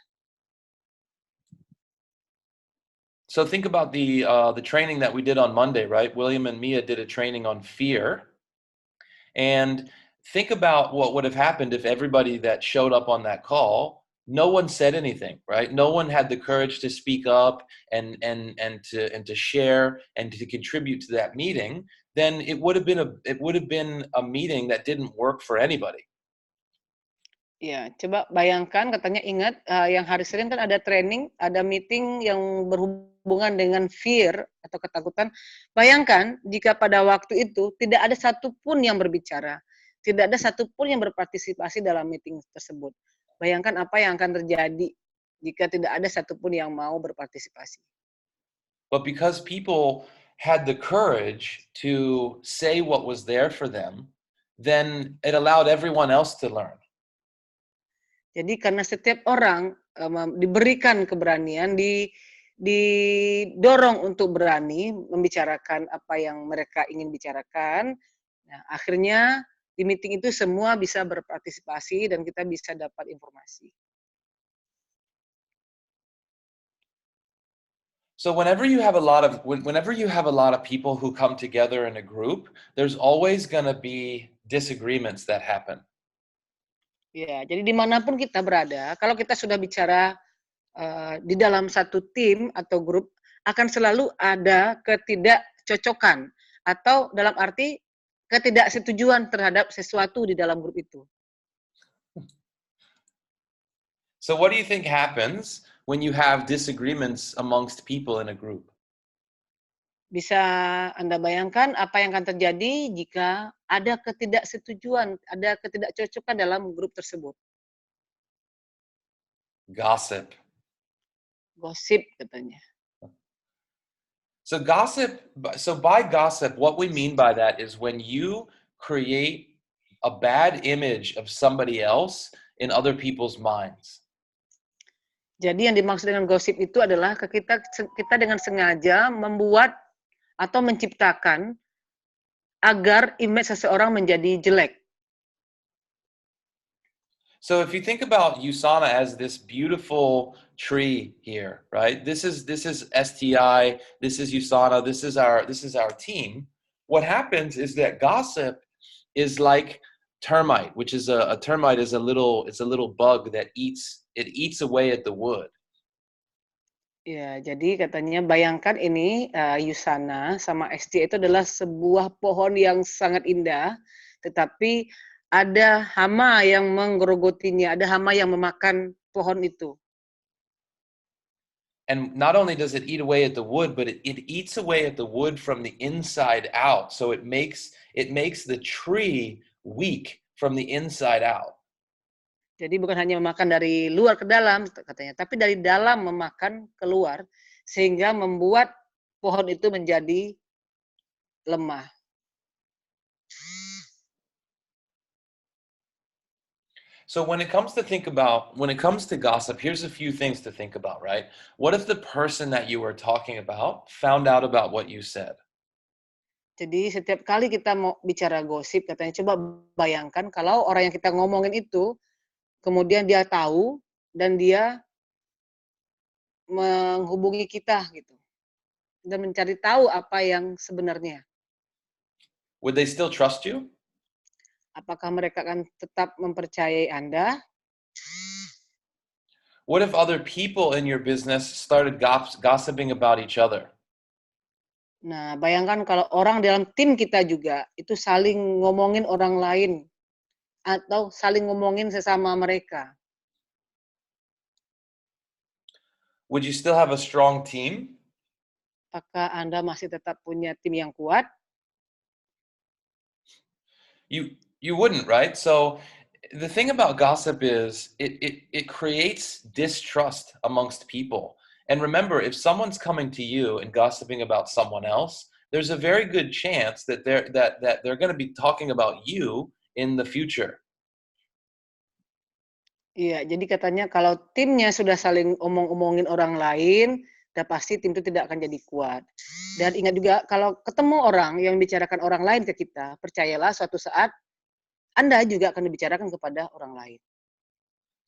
So think about the training that we did on Monday, right? William and Mia did a training on fear. And think about what would have happened if everybody that showed up on that call, no one said anything, right? No one had the courage to speak up and to share and to contribute to that meeting. Then it would have been a meeting that didn't work for anybody. Ya, coba bayangkan, katanya ingat yang hari Senin kan ada training, ada meeting yang berhubungan dengan fear atau ketakutan. Bayangkan jika pada waktu itu tidak ada satupun yang berbicara, tidak ada satupun yang berpartisipasi dalam meeting tersebut. Bayangkan apa yang akan terjadi jika tidak ada satupun yang mau berpartisipasi. But because people had the courage to say what was there for them, then it allowed everyone else to learn. Jadi karena setiap orang diberikan keberanian, didorong untuk berani membicarakan apa yang mereka ingin bicarakan, nah, akhirnya di meeting itu semua bisa berpartisipasi dan kita bisa dapat informasi. So whenever you have a lot of people who come together in a group, there's always going to be disagreements that happen. Ya, jadi dimanapun kita berada, kalau kita sudah bicara di dalam satu tim atau grup, akan selalu ada ketidakcocokan atau dalam arti ketidaksetujuan terhadap sesuatu di dalam grup itu. So what do you think happens when you have disagreements amongst people in a group? Bisa Anda bayangkan apa yang akan terjadi jika ada ketidaksetujuan, ada ketidakcocokan dalam grup tersebut. Gossip. Gosip katanya. So by gossip, what we mean by that is when you create a bad image of somebody else in other people's minds. Jadi yang dimaksud dengan gosip itu adalah kita dengan sengaja membuat atau menciptakan agar image seseorang menjadi jelek. So if you think about USANA as this beautiful tree here, right? This is STI, this is USANA, this is our team. What happens is that gossip is like termite, which is a termite is a little bug that eats away at the wood. Ya, jadi katanya bayangkan ini Yusana sama STI itu adalah sebuah pohon yang sangat indah, tetapi ada hama yang menggerogotinya, ada hama yang memakan pohon itu. And not only does it eat away at the wood, but it eats away at the wood from the inside out. So it makes the tree weak from the inside out. Jadi bukan hanya memakan dari luar ke dalam katanya, tapi dari dalam memakan keluar sehingga membuat pohon itu menjadi lemah. So when it comes to gossip, here's a few things to think about, right? What if the person that you were talking about found out about what you said? Jadi setiap kali kita mau bicara gosip, katanya coba bayangkan kalau orang yang kita ngomongin itu, kemudian dia tahu dan dia menghubungi kita gitu, dan mencari tahu apa yang sebenarnya. Would they still trust you? Apakah mereka akan tetap mempercayai Anda? What if other people in your business started gossiping about each other? Nah, bayangkan kalau orang dalam tim kita juga itu saling ngomongin orang lain atau saling ngomongin sesama mereka. Would you still have a strong team? Apakah Anda masih tetap punya tim yang kuat? You wouldn't, right? So the thing about gossip is it creates distrust amongst people. And remember, if someone's coming to you and gossiping about someone else, there's a very good chance that they're going to be talking about you in the future. Iya, jadi katanya kalau timnya sudah saling omong-omongin orang lain, udah pasti tim itu tidak akan jadi kuat. Dan ingat juga kalau ketemu orang yang membicarakan orang lain ke kita, percayalah suatu saat Anda juga akan dibicarakan kepada orang lain.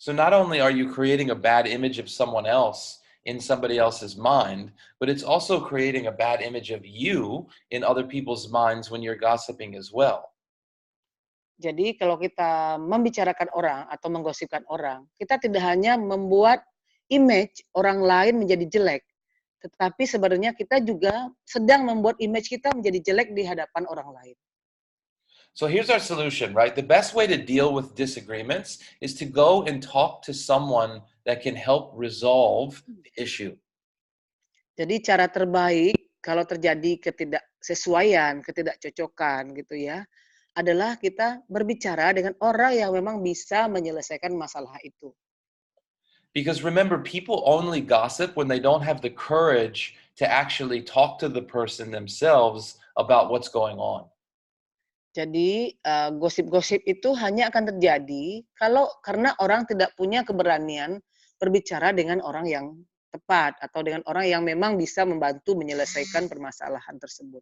So not only are you creating a bad image of someone else in somebody else's mind, but it's also creating a bad image of you in other people's minds when you're gossiping as well. Jadi kalau kita membicarakan orang atau menggosipkan orang, kita tidak hanya membuat image orang lain menjadi jelek, tetapi sebenarnya kita juga sedang membuat image kita menjadi jelek di hadapan orang lain. So here's our solution, right? The best way to deal with disagreements is to go and talk to someone that can help resolve the issue. Jadi cara terbaik kalau terjadi ketidaksesuaian, ketidakcocokan gitu ya, adalah kita berbicara dengan orang yang memang bisa menyelesaikan masalah itu. Because remember, people only gossip when they don't have the courage to actually talk to the person themselves about what's going on. Jadi gosip-gosip itu hanya akan terjadi karena orang tidak punya keberanian berbicara dengan orang yang tepat atau dengan orang yang memang bisa membantu menyelesaikan permasalahan tersebut.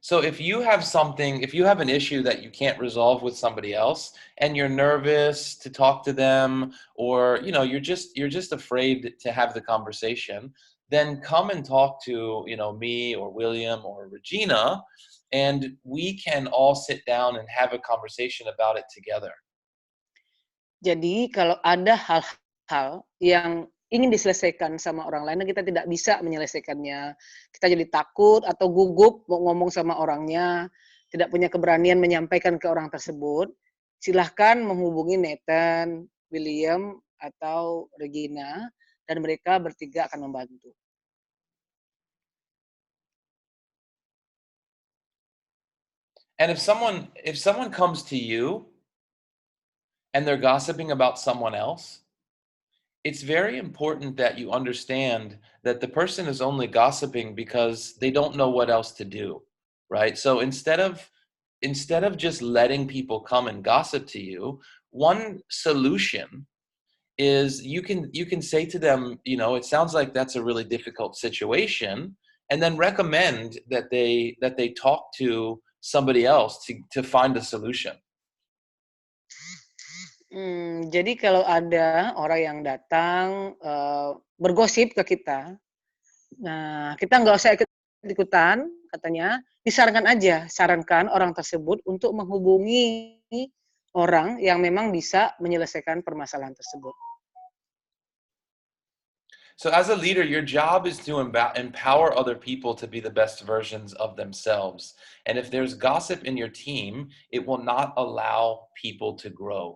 So if you have an issue that you can't resolve with somebody else and you're nervous to talk to them, or you're just afraid to have the conversation, then come and talk to, me or William or Regina, and we can all sit down and have a conversation about it together. Jadi kalau ada hal-hal yang ingin diselesaikan sama orang lain dan kita tidak bisa menyelesaikannya, kita jadi takut atau gugup mau ngomong sama orangnya, tidak punya keberanian menyampaikan ke orang tersebut, silahkan menghubungi Nathan, William, atau Regina, dan mereka bertiga akan membantu. And if someone comes to you and they're gossiping about someone else, it's very important that you understand that the person is only gossiping because they don't know what else to do, right? So instead of just letting people come and gossip to you, one solution is you can say to them, it sounds like that's a really difficult situation, and then recommend that they talk to somebody else to find a solution. Jadi kalau ada orang yang datang bergosip ke kita, nah kita nggak usah ikut-ikutan, katanya sarankan orang tersebut untuk menghubungi orang yang memang bisa menyelesaikan permasalahan tersebut. So as a leader, your job is to empower other people to be the best versions of themselves. And if there's gossip in your team, it will not allow people to grow.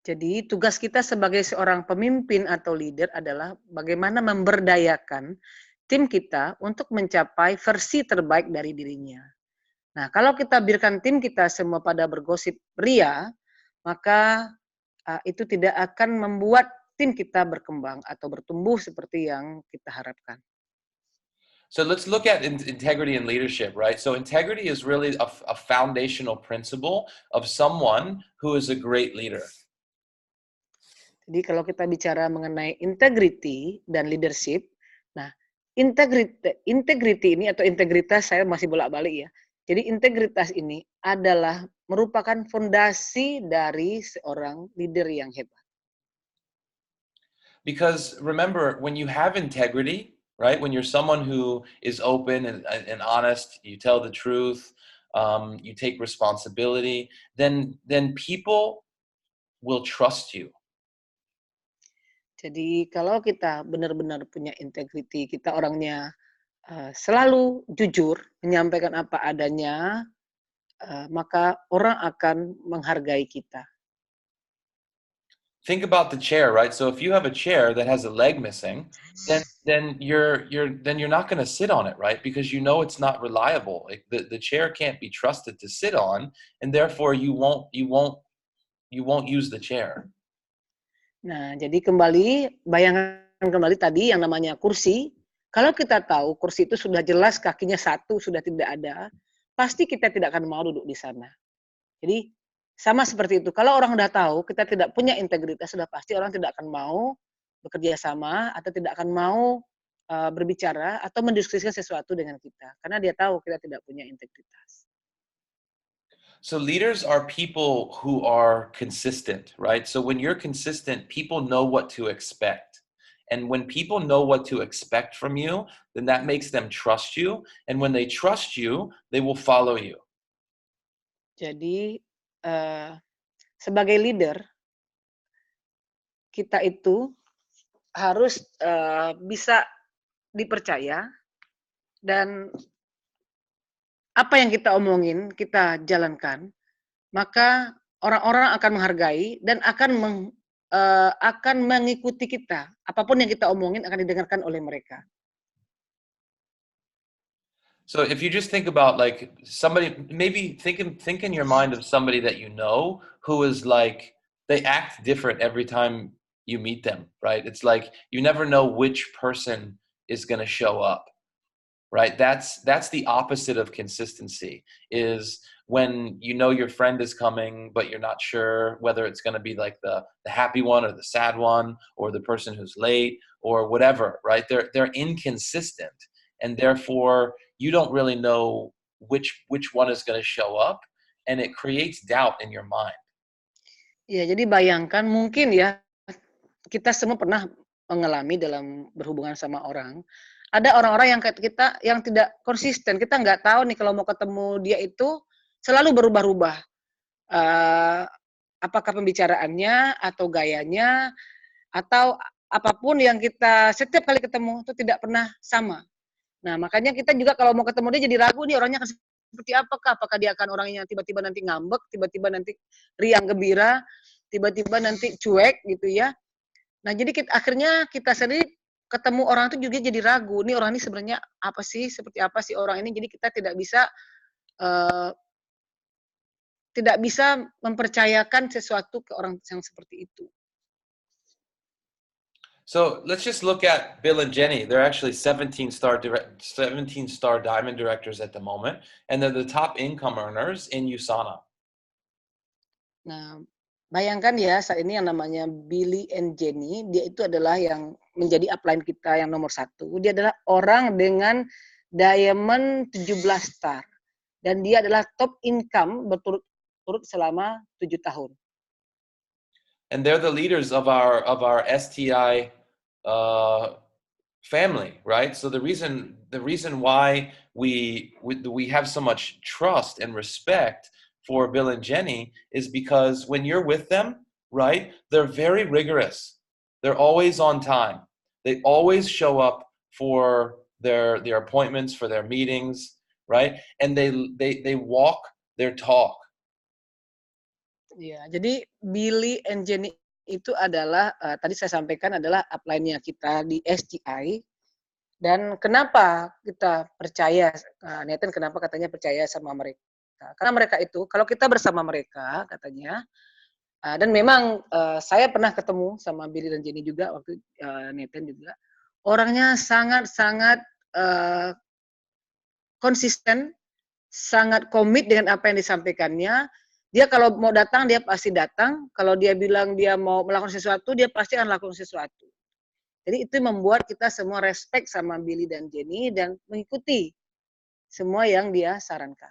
Jadi tugas kita sebagai seorang pemimpin atau leader adalah bagaimana memberdayakan tim kita untuk mencapai versi terbaik dari dirinya. Nah, kalau kita biarkan tim kita semua pada bergosip ria, maka itu tidak akan membuat tim kita berkembang atau bertumbuh seperti yang kita harapkan. So let's look at integrity and leadership, right? So integrity is really a foundational principle of someone who is a great leader. Jadi kalau kita bicara mengenai integrity dan leadership, nah integrity ini atau integritas saya masih bolak-balik ya. Jadi integritas ini adalah merupakan fondasi dari seorang leader yang hebat. Because remember, when you have integrity, right? When you're someone who is open and honest, you tell the truth, you take responsibility, then people will trust you. Jadi kalau kita benar-benar punya integrity, kita orangnya selalu jujur, menyampaikan apa adanya, maka orang akan menghargai kita. Think about the chair, right? So if you have a chair that has a leg missing, then you're not going to sit on it, right? Because you know it's not reliable. Like the chair can't be trusted to sit on, and therefore you won't use the chair. Nah, jadi bayangkan kembali tadi yang namanya kursi. Kalau kita tahu kursi itu sudah jelas kakinya satu, sudah tidak ada, pasti kita tidak akan mau duduk di sana. Jadi sama seperti itu. Kalau orang sudah tahu kita tidak punya integritas, sudah pasti orang tidak akan mau bekerja sama atau tidak akan mau berbicara atau mendiskusikan sesuatu dengan kita. Karena dia tahu kita tidak punya integritas. So leaders are people who are consistent, right? So when you're consistent, people know what to expect. And when people know what to expect from you, then that makes them trust you. And when they trust you, they will follow you. Jadi sebagai leader, kita itu harus bisa dipercaya dan apa yang kita omongin, kita jalankan, maka orang-orang akan menghargai dan akan mengikuti kita. Apapun yang kita omongin akan didengarkan oleh mereka. So if you just think about like somebody, maybe think in your mind of somebody that you know who is like, they act different every time you meet them, right? It's like you never know which person is going to show up, right? That's the opposite of consistency, is when you know your friend is coming, but you're not sure whether it's going to be like the happy one or the sad one or the person who's late or whatever, right? They're inconsistent, and therefore you don't really know which one is going to show up, and it creates doubt in your mind. Ya, jadi bayangkan mungkin ya kita semua pernah mengalami dalam berhubungan sama orang. Ada orang-orang yang tidak konsisten. Kita nggak tahu nih kalau mau ketemu dia itu selalu berubah-ubah. Apakah pembicaraannya atau gayanya atau apapun yang kita setiap kali ketemu itu tidak pernah sama. Nah, makanya kita juga kalau mau ketemu dia jadi ragu nih orangnya akan seperti apakah? Apakah dia akan orangnya tiba-tiba nanti ngambek, tiba-tiba nanti riang gembira, tiba-tiba nanti cuek gitu ya. Nah, jadi akhirnya kita sendiri ketemu orang itu juga jadi ragu. Nih orang ini sebenarnya apa sih? Seperti apa sih orang ini? Jadi kita tidak bisa mempercayakan sesuatu ke orang yang seperti itu. So let's just look at Bill and Jenny. They're actually 17-star diamond directors at the moment, and they're the top income earners in USANA. Nah, bayangkan ya saat ini yang namanya Billy and Jenny, dia itu adalah yang menjadi upline kita yang nomor 1. Dia adalah orang dengan diamond 17 star, dan dia adalah top income berturut-turut selama 7 tahun. And they're the leaders of our STI family, right? So the reason why we have so much trust and respect for Bill and Jenny is because when you're with them, right, they're very rigorous. They're always on time. They always show up for their appointments, for their meetings, right? And they walk their talk. Ya, jadi Billy and Jenny itu adalah tadi saya sampaikan adalah upline-nya kita di STI. Dan kenapa kita percaya, Nathan kenapa katanya percaya sama mereka? Karena mereka itu kalau kita bersama mereka katanya, dan memang saya pernah ketemu sama Billy dan Jenny juga waktu Nathan juga, orangnya sangat-sangat konsisten, sangat komit dengan apa yang disampaikannya. Dia kalau mau datang, dia pasti datang. Kalau dia bilang dia mau melakukan sesuatu, dia pasti akan lakukan sesuatu. Jadi itu membuat kita semua respect sama Billy dan Jenny dan mengikuti semua yang dia sarankan.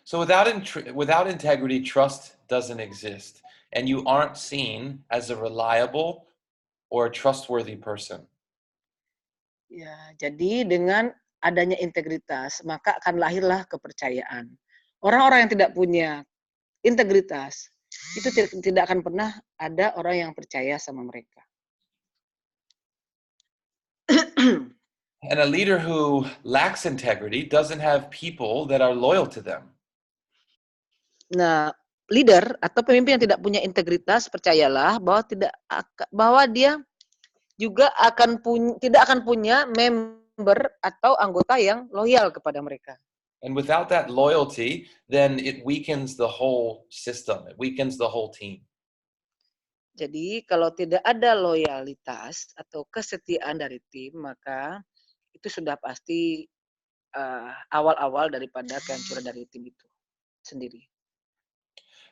So without integrity, trust doesn't exist, and you aren't seen as a reliable or a trustworthy person. Ya, jadi dengan adanya integritas, maka akan lahirlah kepercayaan. Orang-orang yang tidak punya integritas, itu tidak akan pernah ada orang yang percaya sama mereka. And a leader who lacks integrity doesn't have people that are loyal to them. Nah, leader atau pemimpin yang tidak punya integritas, percayalah bahwa dia juga tidak akan punya member atau anggota yang loyal kepada mereka. And without that loyalty, then it weakens the whole system. It weakens the whole team. Jadi kalau tidak ada loyalitas atau kesetiaan dari tim, maka itu sudah pasti awal-awal daripada kehancuran dari tim itu sendiri.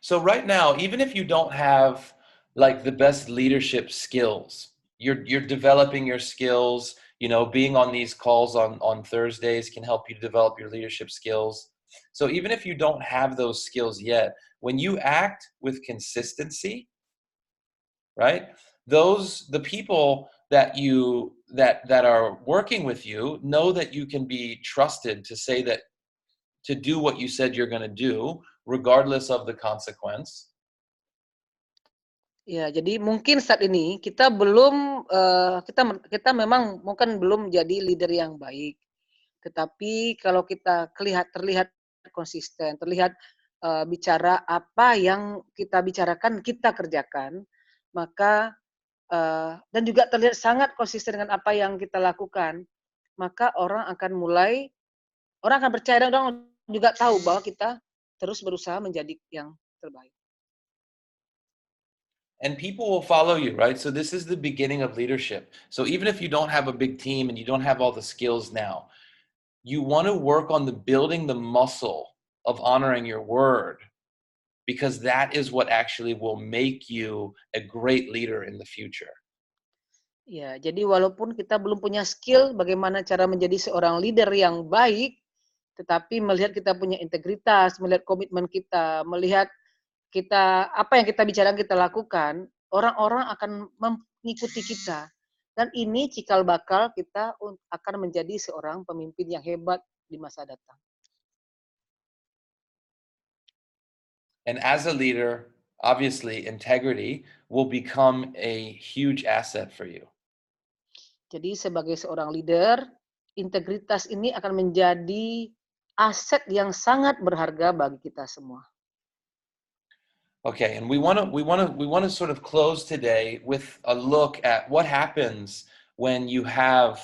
So right now, even if you don't have like the best leadership skills, you're developing your skills, you know, being on these calls on Thursdays can help you develop your leadership skills. So even if you don't have those skills yet, when you act with consistency, right? The people that are working with you know that you can be trusted to say that, to do what you said you're going to do, regardless of the consequence. Ya, jadi mungkin saat ini kita belum kita memang mungkin belum jadi leader yang baik. Tetapi kalau kita terlihat konsisten, terlihat bicara apa yang kita bicarakan, kita kerjakan, maka dan juga terlihat sangat konsisten dengan apa yang kita lakukan, maka orang akan percaya dan orang juga tahu bahwa kita terus berusaha menjadi yang terbaik. And people will follow you, right? So this is the beginning of leadership. So even if you don't have a big team and you don't have all the skills now, you want to work on building the muscle of honoring your word, because that is what actually will make you a great leader in the future. Ya, jadi walaupun kita belum punya skill bagaimana cara menjadi seorang leader yang baik, tetapi melihat kita punya integritas, melihat komitmen kita, melihat apa yang kita bicarakan kita lakukan, orang-orang akan mengikuti kita. Dan ini cikal bakal kita akan menjadi seorang pemimpin yang hebat di masa datang. And as a leader, obviously integrity will become a huge asset for you. Jadi sebagai seorang leader, integritas ini akan menjadi aset yang sangat berharga bagi kita semua. Okay, and we want to sort of close today with a look at what happens when you have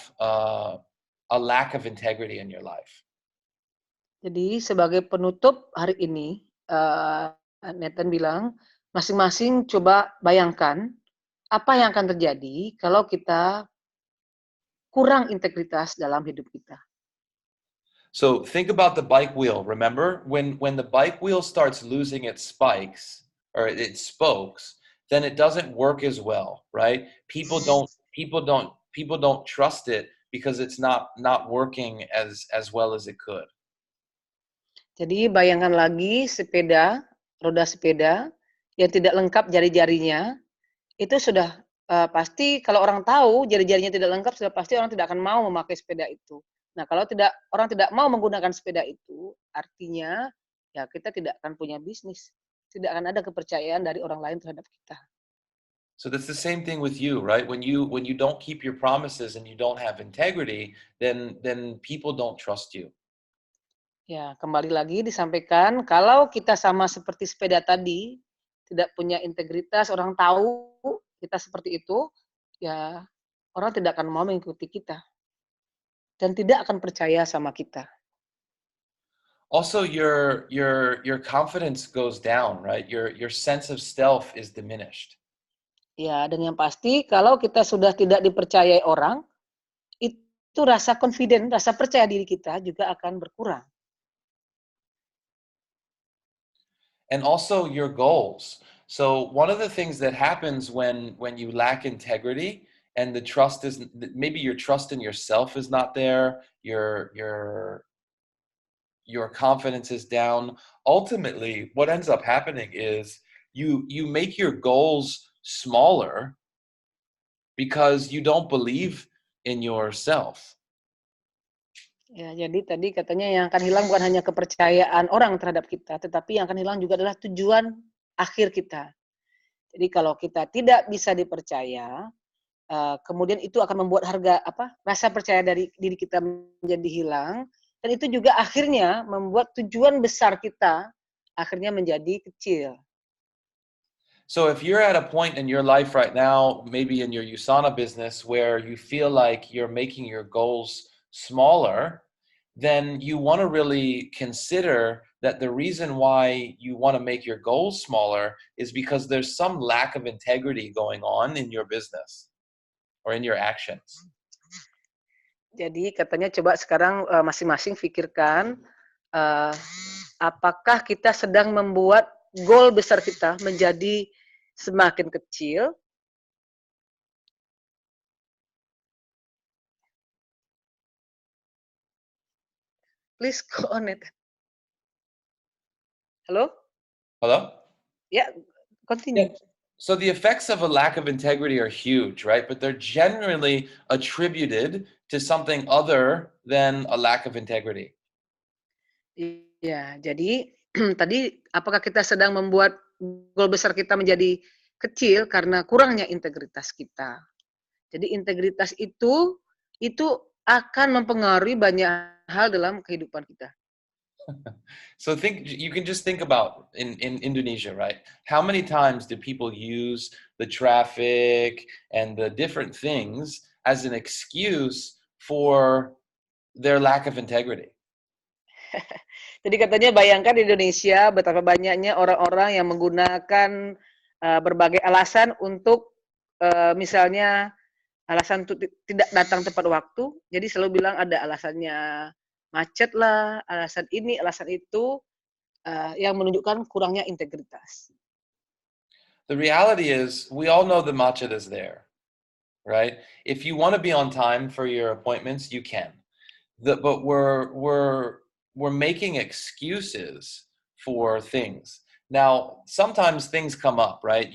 a lack of integrity in your life. Jadi sebagai penutup hari ini, Nathan bilang, masing-masing coba bayangkan apa yang akan terjadi kalau kita kurang integritas dalam hidup kita. So think about the bike wheel. Remember, when the bike wheel starts losing its spikes or its spokes, then it doesn't work as well, right? People don't trust it because it's not working as well as it could. Jadi bayangkan lagi roda sepeda yang tidak lengkap jari-jarinya, itu sudah pasti kalau orang tahu jari-jarinya tidak lengkap, sudah pasti orang tidak akan mau memakai sepeda itu. Nah, kalau orang tidak mau menggunakan sepeda itu, artinya ya kita tidak akan punya bisnis. Tidak akan ada kepercayaan dari orang lain terhadap kita. So that's the same thing with you, right? When you don't keep your promises and you don't have integrity, then people don't trust you. Ya, kembali lagi disampaikan, kalau kita sama seperti sepeda tadi, tidak punya integritas, orang tahu kita seperti itu, ya orang tidak akan mau mengikuti kita. Dan tidak akan percaya sama kita. Also, your confidence goes down, right? Your sense of self is diminished. Ya, dan yang pasti kalau kita sudah tidak dipercayai orang, itu itu rasa confident, rasa percaya diri kita juga akan berkurang. And also your goals. So one of the things that happens when you lack integrity and the trust is, maybe your trust in yourself is not there, your confidence is down. Ultimately, what ends up happening is you make your goals smaller because you don't believe in yourself. Ya, jadi tadi katanya yang akan hilang bukan hanya kepercayaan orang terhadap kita, tetapi yang akan hilang juga adalah tujuan akhir kita. Jadi kalau kita tidak bisa dipercaya, kemudian itu akan membuat rasa percaya dari diri kita menjadi hilang, dan itu juga akhirnya membuat tujuan besar kita akhirnya menjadi kecil. So if you're at a point in your life right now, maybe in your USANA business, where you feel like you're making your goals smaller, then you want to really consider that the reason why you want to make your goals smaller is because there's some lack of integrity going on in your business or in your actions. Jadi katanya coba sekarang masing-masing pikirkan apakah kita sedang membuat goal besar kita menjadi semakin kecil. Please go on it. Halo? Hello? Ya, continue. Yeah. So the effects of a lack of integrity are huge, right? But they're generally attributed to something other than a lack of integrity. Iya, jadi tadi apakah kita sedang membuat goal besar kita menjadi kecil karena kurangnya integritas kita. Jadi integritas itu akan mempengaruhi banyak hal dalam kehidupan kita. So you can just think about in Indonesia, right? How many times do people use the traffic and the different things as an excuse for their lack of integrity? Jadi katanya bayangkan di Indonesia betapa banyaknya orang-orang yang menggunakan berbagai alasan untuk misalnya alasan untuk tidak datang tepat waktu. Jadi selalu bilang ada alasannya macet lah, alasan ini, alasan itu yang menunjukkan kurangnya integritas. The reality is we all know the macet is there, right? If you want to be on time for your appointments, you can. But we're making excuses for things. Now, sometimes things come up, right?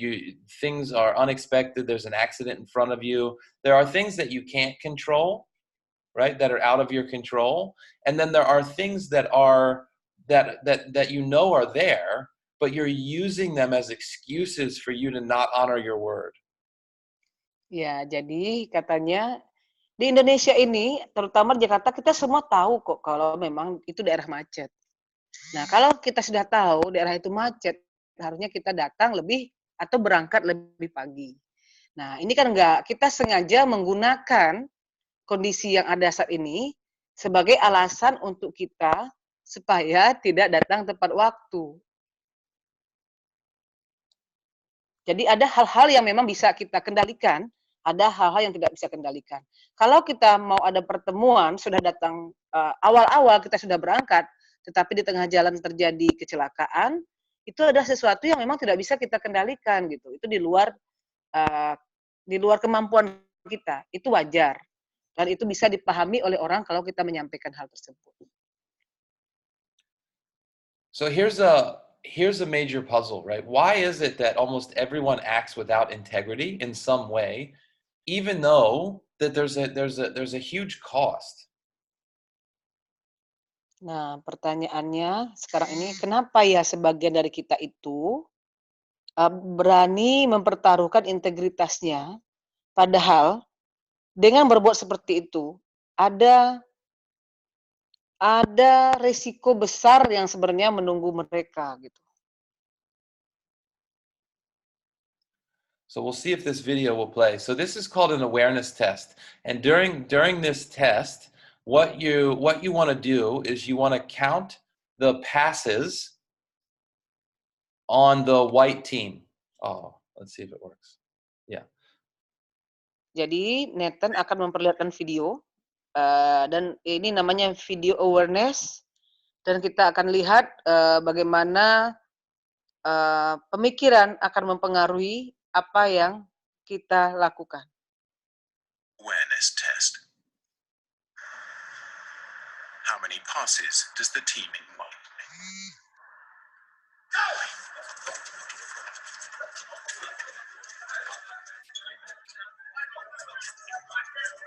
Things are unexpected. There's an accident in front of you. There are things that you can't control, right? That are out of your control. And then there are things that are that you know are there, but you're using them as excuses for you to not honor your word. Ya, jadi katanya di Indonesia ini, terutama di Jakarta, kita semua tahu kok kalau memang itu daerah macet. Nah, kalau kita sudah tahu daerah itu macet, harusnya kita datang lebih atau berangkat lebih pagi. Nah, ini kan enggak, kita sengaja menggunakan kondisi yang ada saat ini sebagai alasan untuk kita supaya tidak datang tepat waktu. Jadi ada hal-hal yang memang bisa kita kendalikan, ada hal-hal yang tidak bisa kendalikan. Kalau kita mau ada pertemuan, sudah datang awal-awal kita sudah berangkat, tetapi di tengah jalan terjadi kecelakaan, itu adalah sesuatu yang memang tidak bisa kita kendalikan gitu. Itu di luar kemampuan kita. Itu wajar. Dan itu bisa dipahami oleh orang kalau kita menyampaikan hal tersebut. So here's a major puzzle, right? Why is it that almost everyone acts without integrity in some way, even though that there's a huge cost? Nah, pertanyaannya sekarang ini, kenapa ya sebagian dari kita itu berani mempertaruhkan integritasnya, padahal dengan berbuat seperti itu ada resiko besar yang sebenarnya menunggu mereka gitu. So we'll see if this video will play. So this is called an awareness test. And during this test, what you want to do is you want to count the passes on the white team. Oh, let's see if it works. Yeah. Jadi Nathan akan memperlihatkan video. Dan ini namanya video awareness, dan kita akan lihat bagaimana pemikiran akan mempengaruhi apa yang kita lakukan. Awareness test. How many passes does the team invite?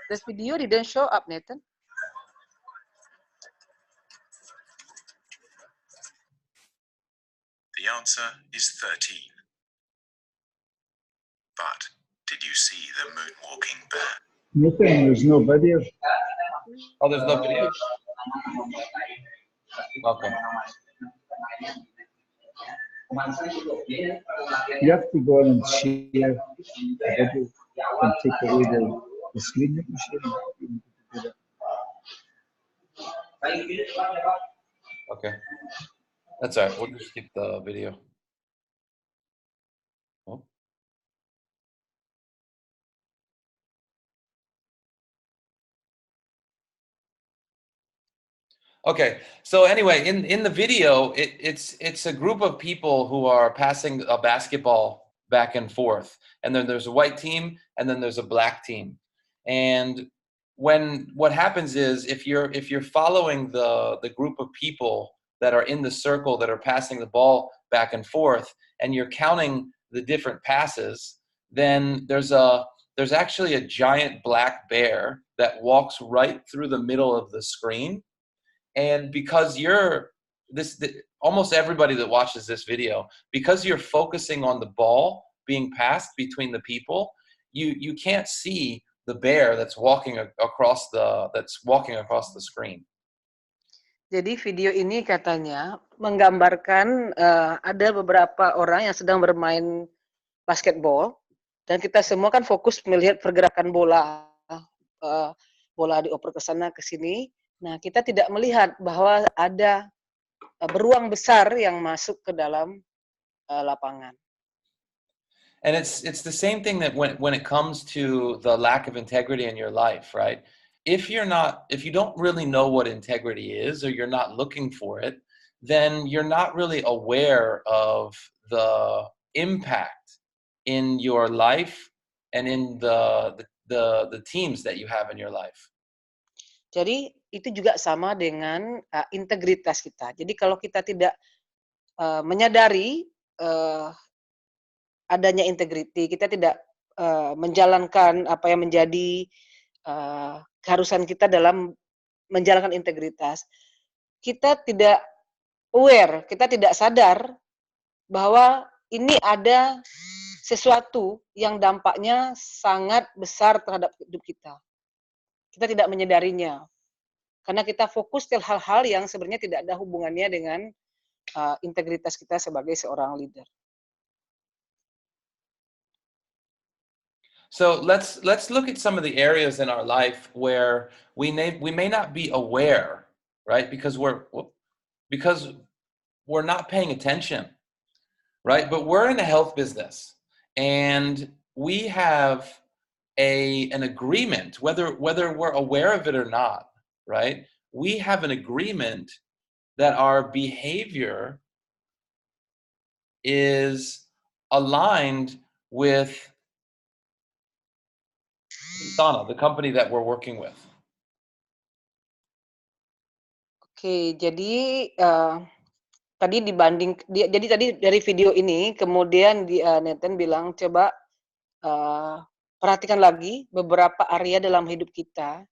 This video didn't show up, Nathan. The answer is 13. But did you see the moonwalking bear? Nathan, there's no video. Oh, there's no video? Okay. You have to go and share the video and take away the screen that you share. Okay. That's all right. We'll just keep the video. Oh. Okay, so anyway, in the video, it's a group of people who are passing a basketball back and forth, and then there's a white team, and then there's a black team, and what happens is if you're following the group of people that are in the circle that are passing the ball back and forth, and you're counting the different passes, then there's actually a giant black bear that walks right through the middle of the screen. And because almost everybody that watches this video, because you're focusing on the ball being passed between the people, you can't see the bear that's walking across the screen. Jadi video ini katanya menggambarkan ada beberapa orang yang sedang bermain basketball, dan kita semua kan fokus melihat pergerakan bola, bola dioper ke sana ke sini. Nah, kita tidak melihat bahwa ada beruang besar yang masuk ke dalam lapangan. And it's the same thing that when it comes to the lack of integrity in your life, right? If you don't really know what integrity is, or you're not looking for it, then you're not really aware of the impact in your life and in the teams that you have in your life. Jadi itu juga sama dengan integritas kita. Jadi kalau kita tidak menyadari adanya integriti, kita tidak menjalankan apa yang menjadi keharusan kita dalam menjalankan integritas, kita tidak aware, kita tidak sadar bahwa ini ada sesuatu yang dampaknya sangat besar terhadap hidup kita. Kita tidak menyadarinya, karena kita fokus ke hal-hal yang sebenarnya tidak ada hubungannya dengan integritas kita sebagai seorang leader. So let's look at some of the areas in our life where we may not be aware, right? Because we're not paying attention, right? But we're in the health business, and we have an agreement, whether we're aware of it or not, right? We have an agreement that our behavior is aligned with Sana, the company that we're working with. Oke, jadi tadi dari video ini kemudian Nathan bilang coba perhatikan lagi beberapa area dalam hidup kita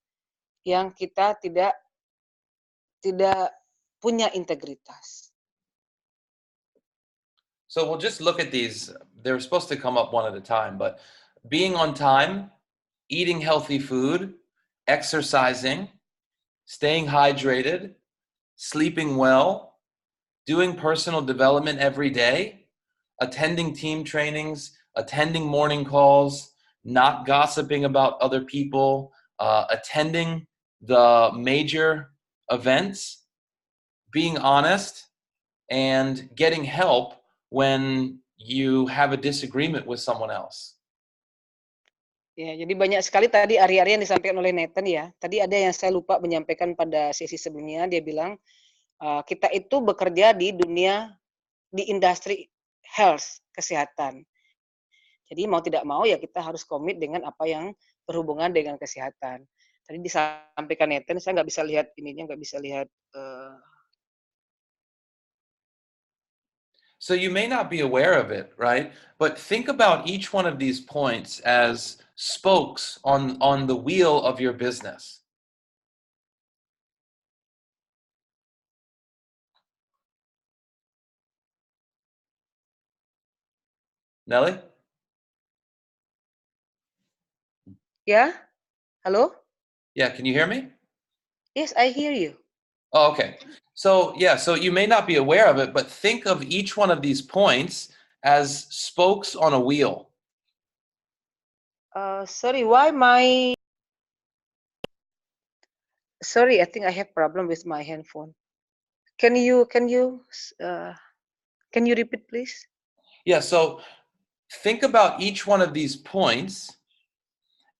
yang kita tidak punya integritas. So we'll just look at these. They're supposed to come up one at a time, but being on time, eating healthy food, exercising, staying hydrated, sleeping well, doing personal development every day, attending team trainings, attending morning calls, not gossiping about other people, attending the major events, being honest, and getting help when you have a disagreement with someone else. Ya, jadi banyak sekali tadi area-area yang disampaikan oleh Nathan ya. Tadi ada yang saya lupa menyampaikan pada sesi sebelumnya. Dia bilang kita itu bekerja di dunia di industri health, kesehatan. Jadi mau tidak mau ya kita harus komit dengan apa yang berhubungan dengan kesehatan. Tadi disampaikan Nathan, saya nggak bisa lihat ininya, nggak bisa lihat. So you may not be aware of it, right? But think about each one of these points as spokes on the wheel of your business. Nelly? Ya, halo? Yeah, can you hear me? Yes, I hear you. Oh, okay. So, yeah, so you may not be aware of it, but think of each one of these points as spokes on a wheel. Sorry, why my... Sorry, I think I have problem with my handphone. Can you repeat, please? Yeah, so think about each one of these points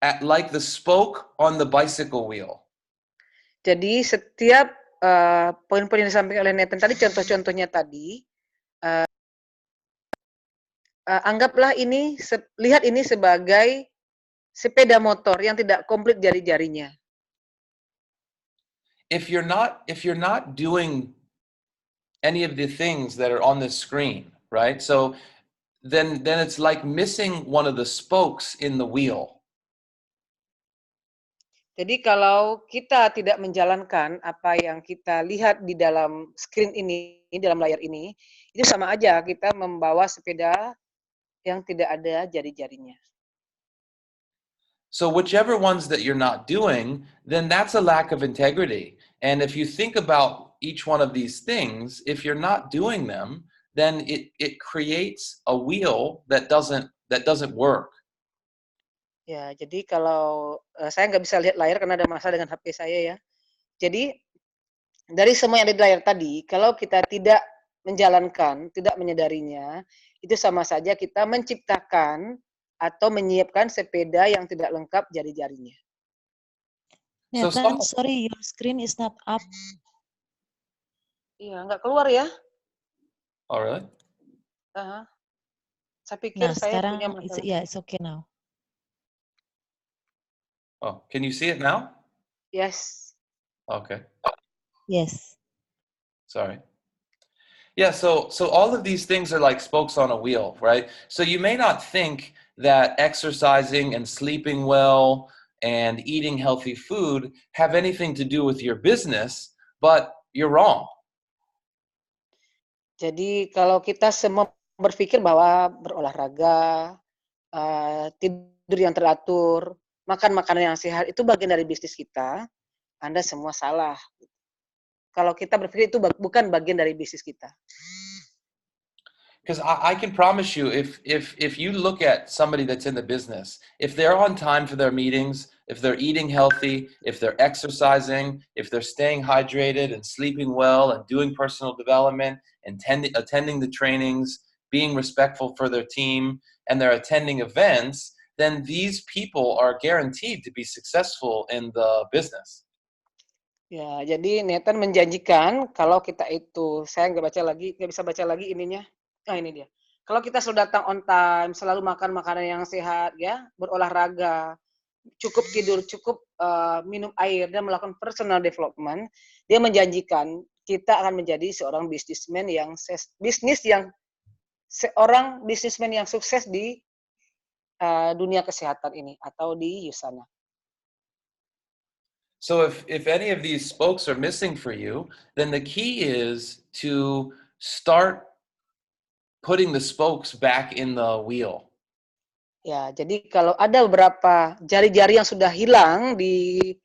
at like the spoke on the bicycle wheel. Jadi setiap poin-poin yang disampaikan oleh Nathan tadi, contoh-contohnya tadi, anggaplah ini, lihat ini sebagai sepeda motor yang tidak komplit jari-jarinya. If you're not doing any of the things that are on this screen, right? So then it's like missing one of the spokes in the wheel. Jadi kalau kita tidak menjalankan apa yang kita lihat di dalam screen ini, dalam layar ini, itu sama aja kita membawa sepeda yang tidak ada jari-jarinya. So whichever ones that you're not doing, then that's a lack of integrity. And if you think about each one of these things, if you're not doing them, then it creates a wheel that doesn't work. Ya, jadi kalau saya nggak bisa lihat layar karena ada masalah dengan HP saya ya. Jadi dari semua yang ada di layar tadi, kalau kita tidak menjalankan, tidak menyadarinya, itu sama saja kita menciptakan atau menyiapkan sepeda yang tidak lengkap jari-jarinya. So Nathan, sorry, your screen is not up. Iya, nggak keluar ya. Oh, really? Saya pikir Nah, saya sekarang punya masalah. it's okay now. Oh, can you see it now? Yes. Okay. Yes. Sorry. Yeah, so all of these things are like spokes on a wheel, right? So you may not think that exercising and sleeping well and eating healthy food have anything to do with your business, but you're wrong. Jadi kalau kita semua berpikir bahwa berolahraga, tidur yang teratur, makan makanan yang sehat itu bagian dari bisnis kita, Anda semua salah. Kalau kita berpikir itu bukan bagian dari bisnis kita. Because I can promise you, if you look at somebody that's in the business, if they're on time for their meetings, if they're eating healthy, if they're exercising, if they're staying hydrated and sleeping well and doing personal development and attending the trainings, being respectful for their team, and they're attending events, then these people are guaranteed to be successful in the business. Ya, jadi Nathan menjanjikan kalau kita itu, saya nggak bisa baca lagi ininya. Nah, ini dia. Kalau kita sudah datang on time, selalu makan makanan yang sehat, ya, berolahraga, cukup tidur, cukup minum air, dan melakukan personal development, dia menjanjikan kita akan menjadi seorang bisnismen yang sukses di dunia kesehatan ini atau di Yusana. So if any of these spokes are missing for you, then the key is to start putting the spokes back in the wheel. Ya, jadi kalau ada beberapa jari-jari yang sudah hilang di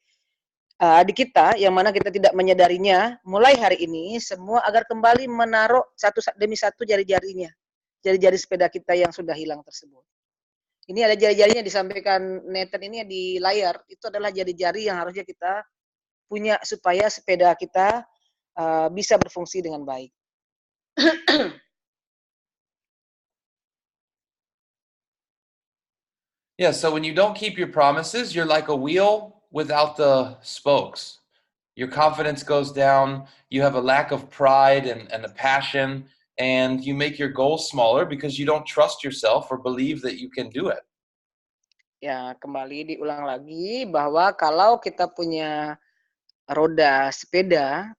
kita, yang mana kita tidak menyadarinya, mulai hari ini semua agar kembali menaruh satu demi satu jari-jarinya, jari-jari sepeda kita yang sudah hilang tersebut. Ini ada jari-jarinya disampaikan Nathan ini di layar, itu adalah jari-jari yang harusnya kita punya supaya sepeda kita bisa berfungsi dengan baik. Yeah, so when you don't keep your promises, you're like a wheel without the spokes. Your confidence goes down, you have a lack of pride and a passion, and you make your goals smaller because you don't trust yourself or believe that you can do it. Ya, kembali diulang lagi bahwa kalau kita punya roda sepedanya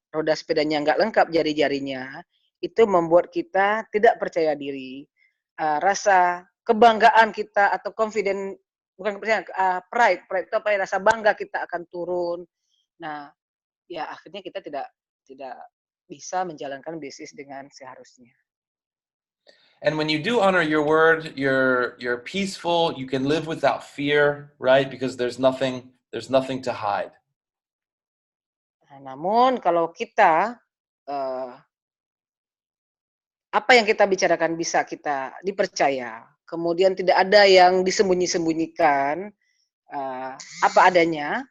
nggak lengkap jari-jarinya, itu membuat kita tidak percaya diri. Rasa kebanggaan kita atau confident, bukan kepercayaan, pride itu apa ya, rasa bangga kita akan turun. Nah, ya akhirnya kita tidak bisa menjalankan bisnis dengan seharusnya. And when you do honor your word, you're peaceful, you can live without fear, right? Because there's nothing to hide. Nah, namun kalau kita apa yang kita bicarakan bisa kita dipercaya, kemudian tidak ada yang disembunyi-sembunyikan, apa adanya,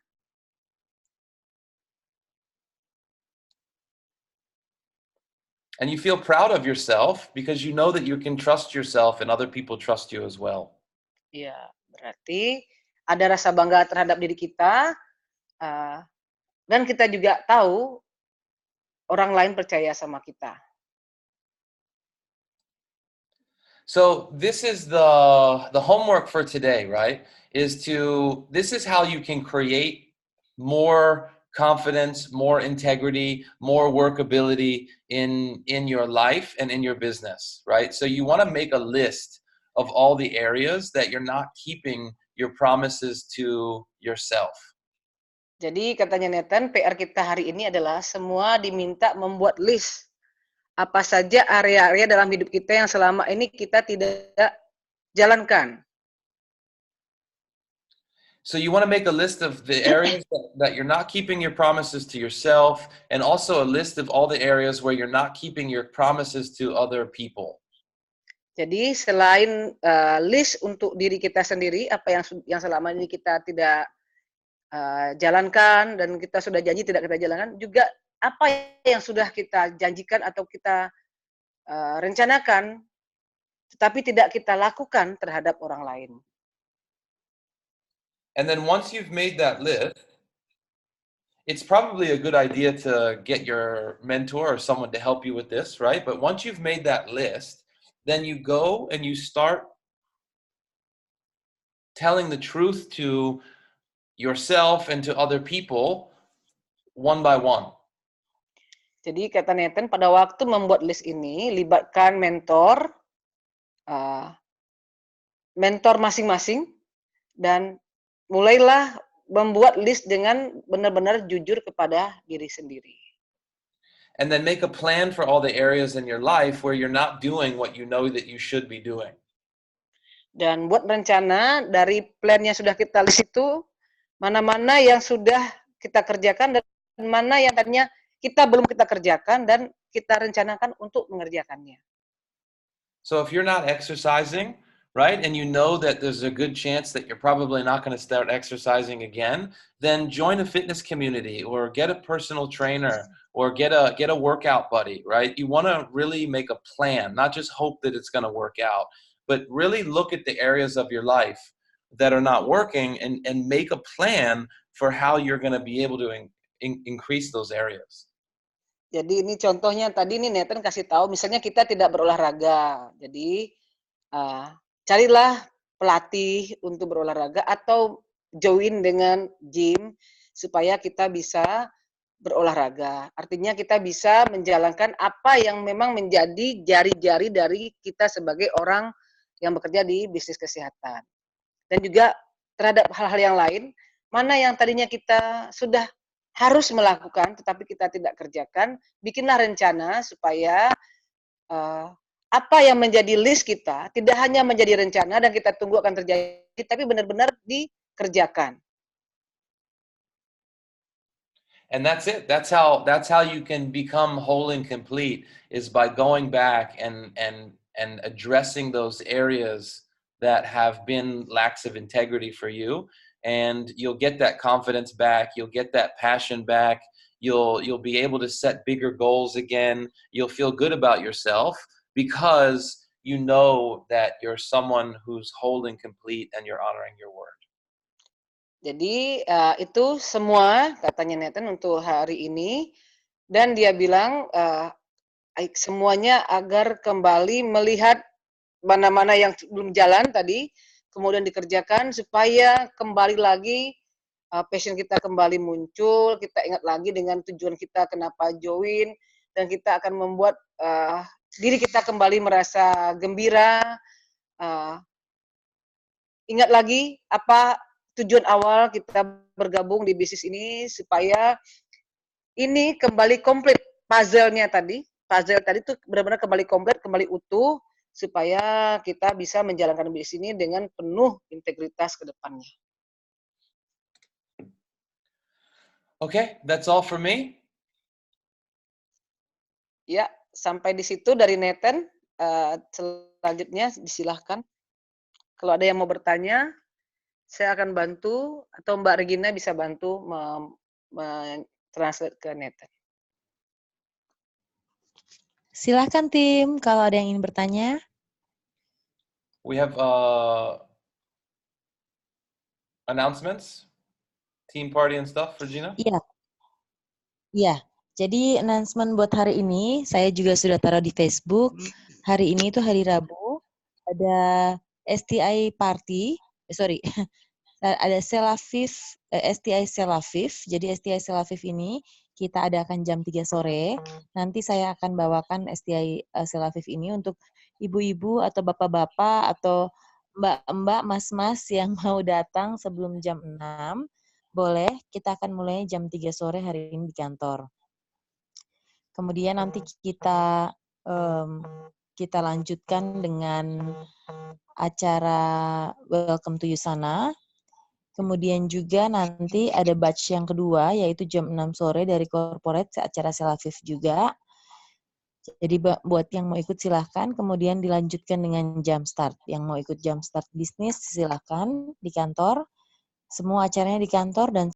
And you feel proud of yourself because you know that you can trust yourself and other people trust you as well. ya berarti ada rasa bangga terhadap diri kita, dan kita juga tahu orang lain percaya sama kita. So this is the homework for today, right? This is how you can create more confidence, more integrity, more workability in your life and in your business, right? So you want to make a list of all the areas that you're not keeping your promises to yourself. Jadi katanya Nathan, PR kita hari ini adalah semua diminta membuat list apa saja area-area dalam hidup kita yang selama ini kita tidak jalankan. So you want to make a list of the areas that you're not keeping your promises to yourself, and also a list of all the areas where you're not keeping your promises to other people. Jadi selain list untuk diri kita sendiri, apa yang selama ini kita tidak jalankan dan kita sudah janji tidak kita jalankan, juga apa yang sudah kita janjikan atau kita rencanakan, tetapi tidak kita lakukan terhadap orang lain. And then once you've made that list, it's probably a good idea to get your mentor or someone to help you with this, right? But once you've made that list, then you go and you start telling the truth to yourself and to other people one by one. Jadi kata Nathan, pada waktu membuat list ini, libatkan mentor masing-masing, dan mulailah membuat list dengan benar-benar jujur kepada diri sendiri. And then make a plan for all the areas in your life where you're not doing what you know that you should be doing. Dan buat rencana dari plan yang sudah kita list itu, mana-mana yang sudah kita kerjakan dan mana yang tadinya kita belum kita kerjakan dan kita rencanakan untuk mengerjakannya. So if you're not exercising, right, and you know that there's a good chance that you're probably not going to start exercising again, then join a fitness community or get a personal trainer or get a workout buddy, right? You want to really make a plan, not just hope that it's going to work out, but really look at the areas of your life that are not working and make a plan for how you're going to be able to increase those areas. Jadi ini contohnya tadi nih Nathan kasih tahu, misalnya kita tidak berolahraga, jadi carilah pelatih untuk berolahraga atau join dengan gym supaya kita bisa berolahraga. Artinya kita bisa menjalankan apa yang memang menjadi jari-jari dari kita sebagai orang yang bekerja di bisnis kesehatan. Dan juga terhadap hal-hal yang lain, mana yang tadinya kita sudah harus melakukan tetapi kita tidak kerjakan, bikinlah rencana supaya apa yang menjadi list kita tidak hanya menjadi rencana dan kita tunggu akan terjadi, tapi benar-benar dikerjakan. And that's it. That's how you can become whole and complete, is by going back and addressing those areas that have been lacks of integrity for you, and you'll get that confidence back, you'll get that passion back, you'll be able to set bigger goals again, you'll feel good about yourself because you know that you're someone who's whole and complete and you're honoring your word. Jadi itu semua katanya Nathan untuk hari ini, dan dia bilang semuanya agar kembali melihat mana-mana yang belum jalan tadi, kemudian dikerjakan supaya kembali lagi passion kita kembali muncul, kita ingat lagi dengan tujuan kita kenapa join, dan kita akan membuat diri kita kembali merasa gembira, ingat lagi apa tujuan awal kita bergabung di bisnis ini supaya ini kembali komplit puzzle-nya tadi. Puzzle tadi tuh benar-benar kembali komplit, kembali utuh supaya kita bisa menjalankan bisnis ini dengan penuh integritas ke depannya. Okay, that's all from me. Ya, sampai di situ dari Nathan. Selanjutnya disilahkan. Kalau ada yang mau bertanya, saya akan bantu, atau Mbak Regina bisa bantu translate ke Nathan. Silahkan tim, kalau ada yang ingin bertanya. We have announcements, team party and stuff, Regina? Iya. Iya. Jadi announcement buat hari ini, saya juga sudah taruh di Facebook. Hari ini itu hari Rabu, ada STI party, ada STI Selaviv. Jadi STI Selaviv ini kita adakan jam 3 sore. Nanti saya akan bawakan STI Selaviv ini untuk ibu-ibu atau bapak-bapak atau mbak-mbak, mas-mas yang mau datang sebelum jam 6. Boleh, kita akan mulai jam 3 sore hari ini di kantor. Kemudian nanti kita lanjutkan dengan acara Welcome to Yusana. Kemudian juga nanti ada batch yang kedua, yaitu jam 6 sore dari corporate, acara Selaviv juga. Jadi buat yang mau ikut silahkan, kemudian dilanjutkan dengan jam start. Yang mau ikut jam start bisnis silahkan di kantor. Semua acaranya di kantor dan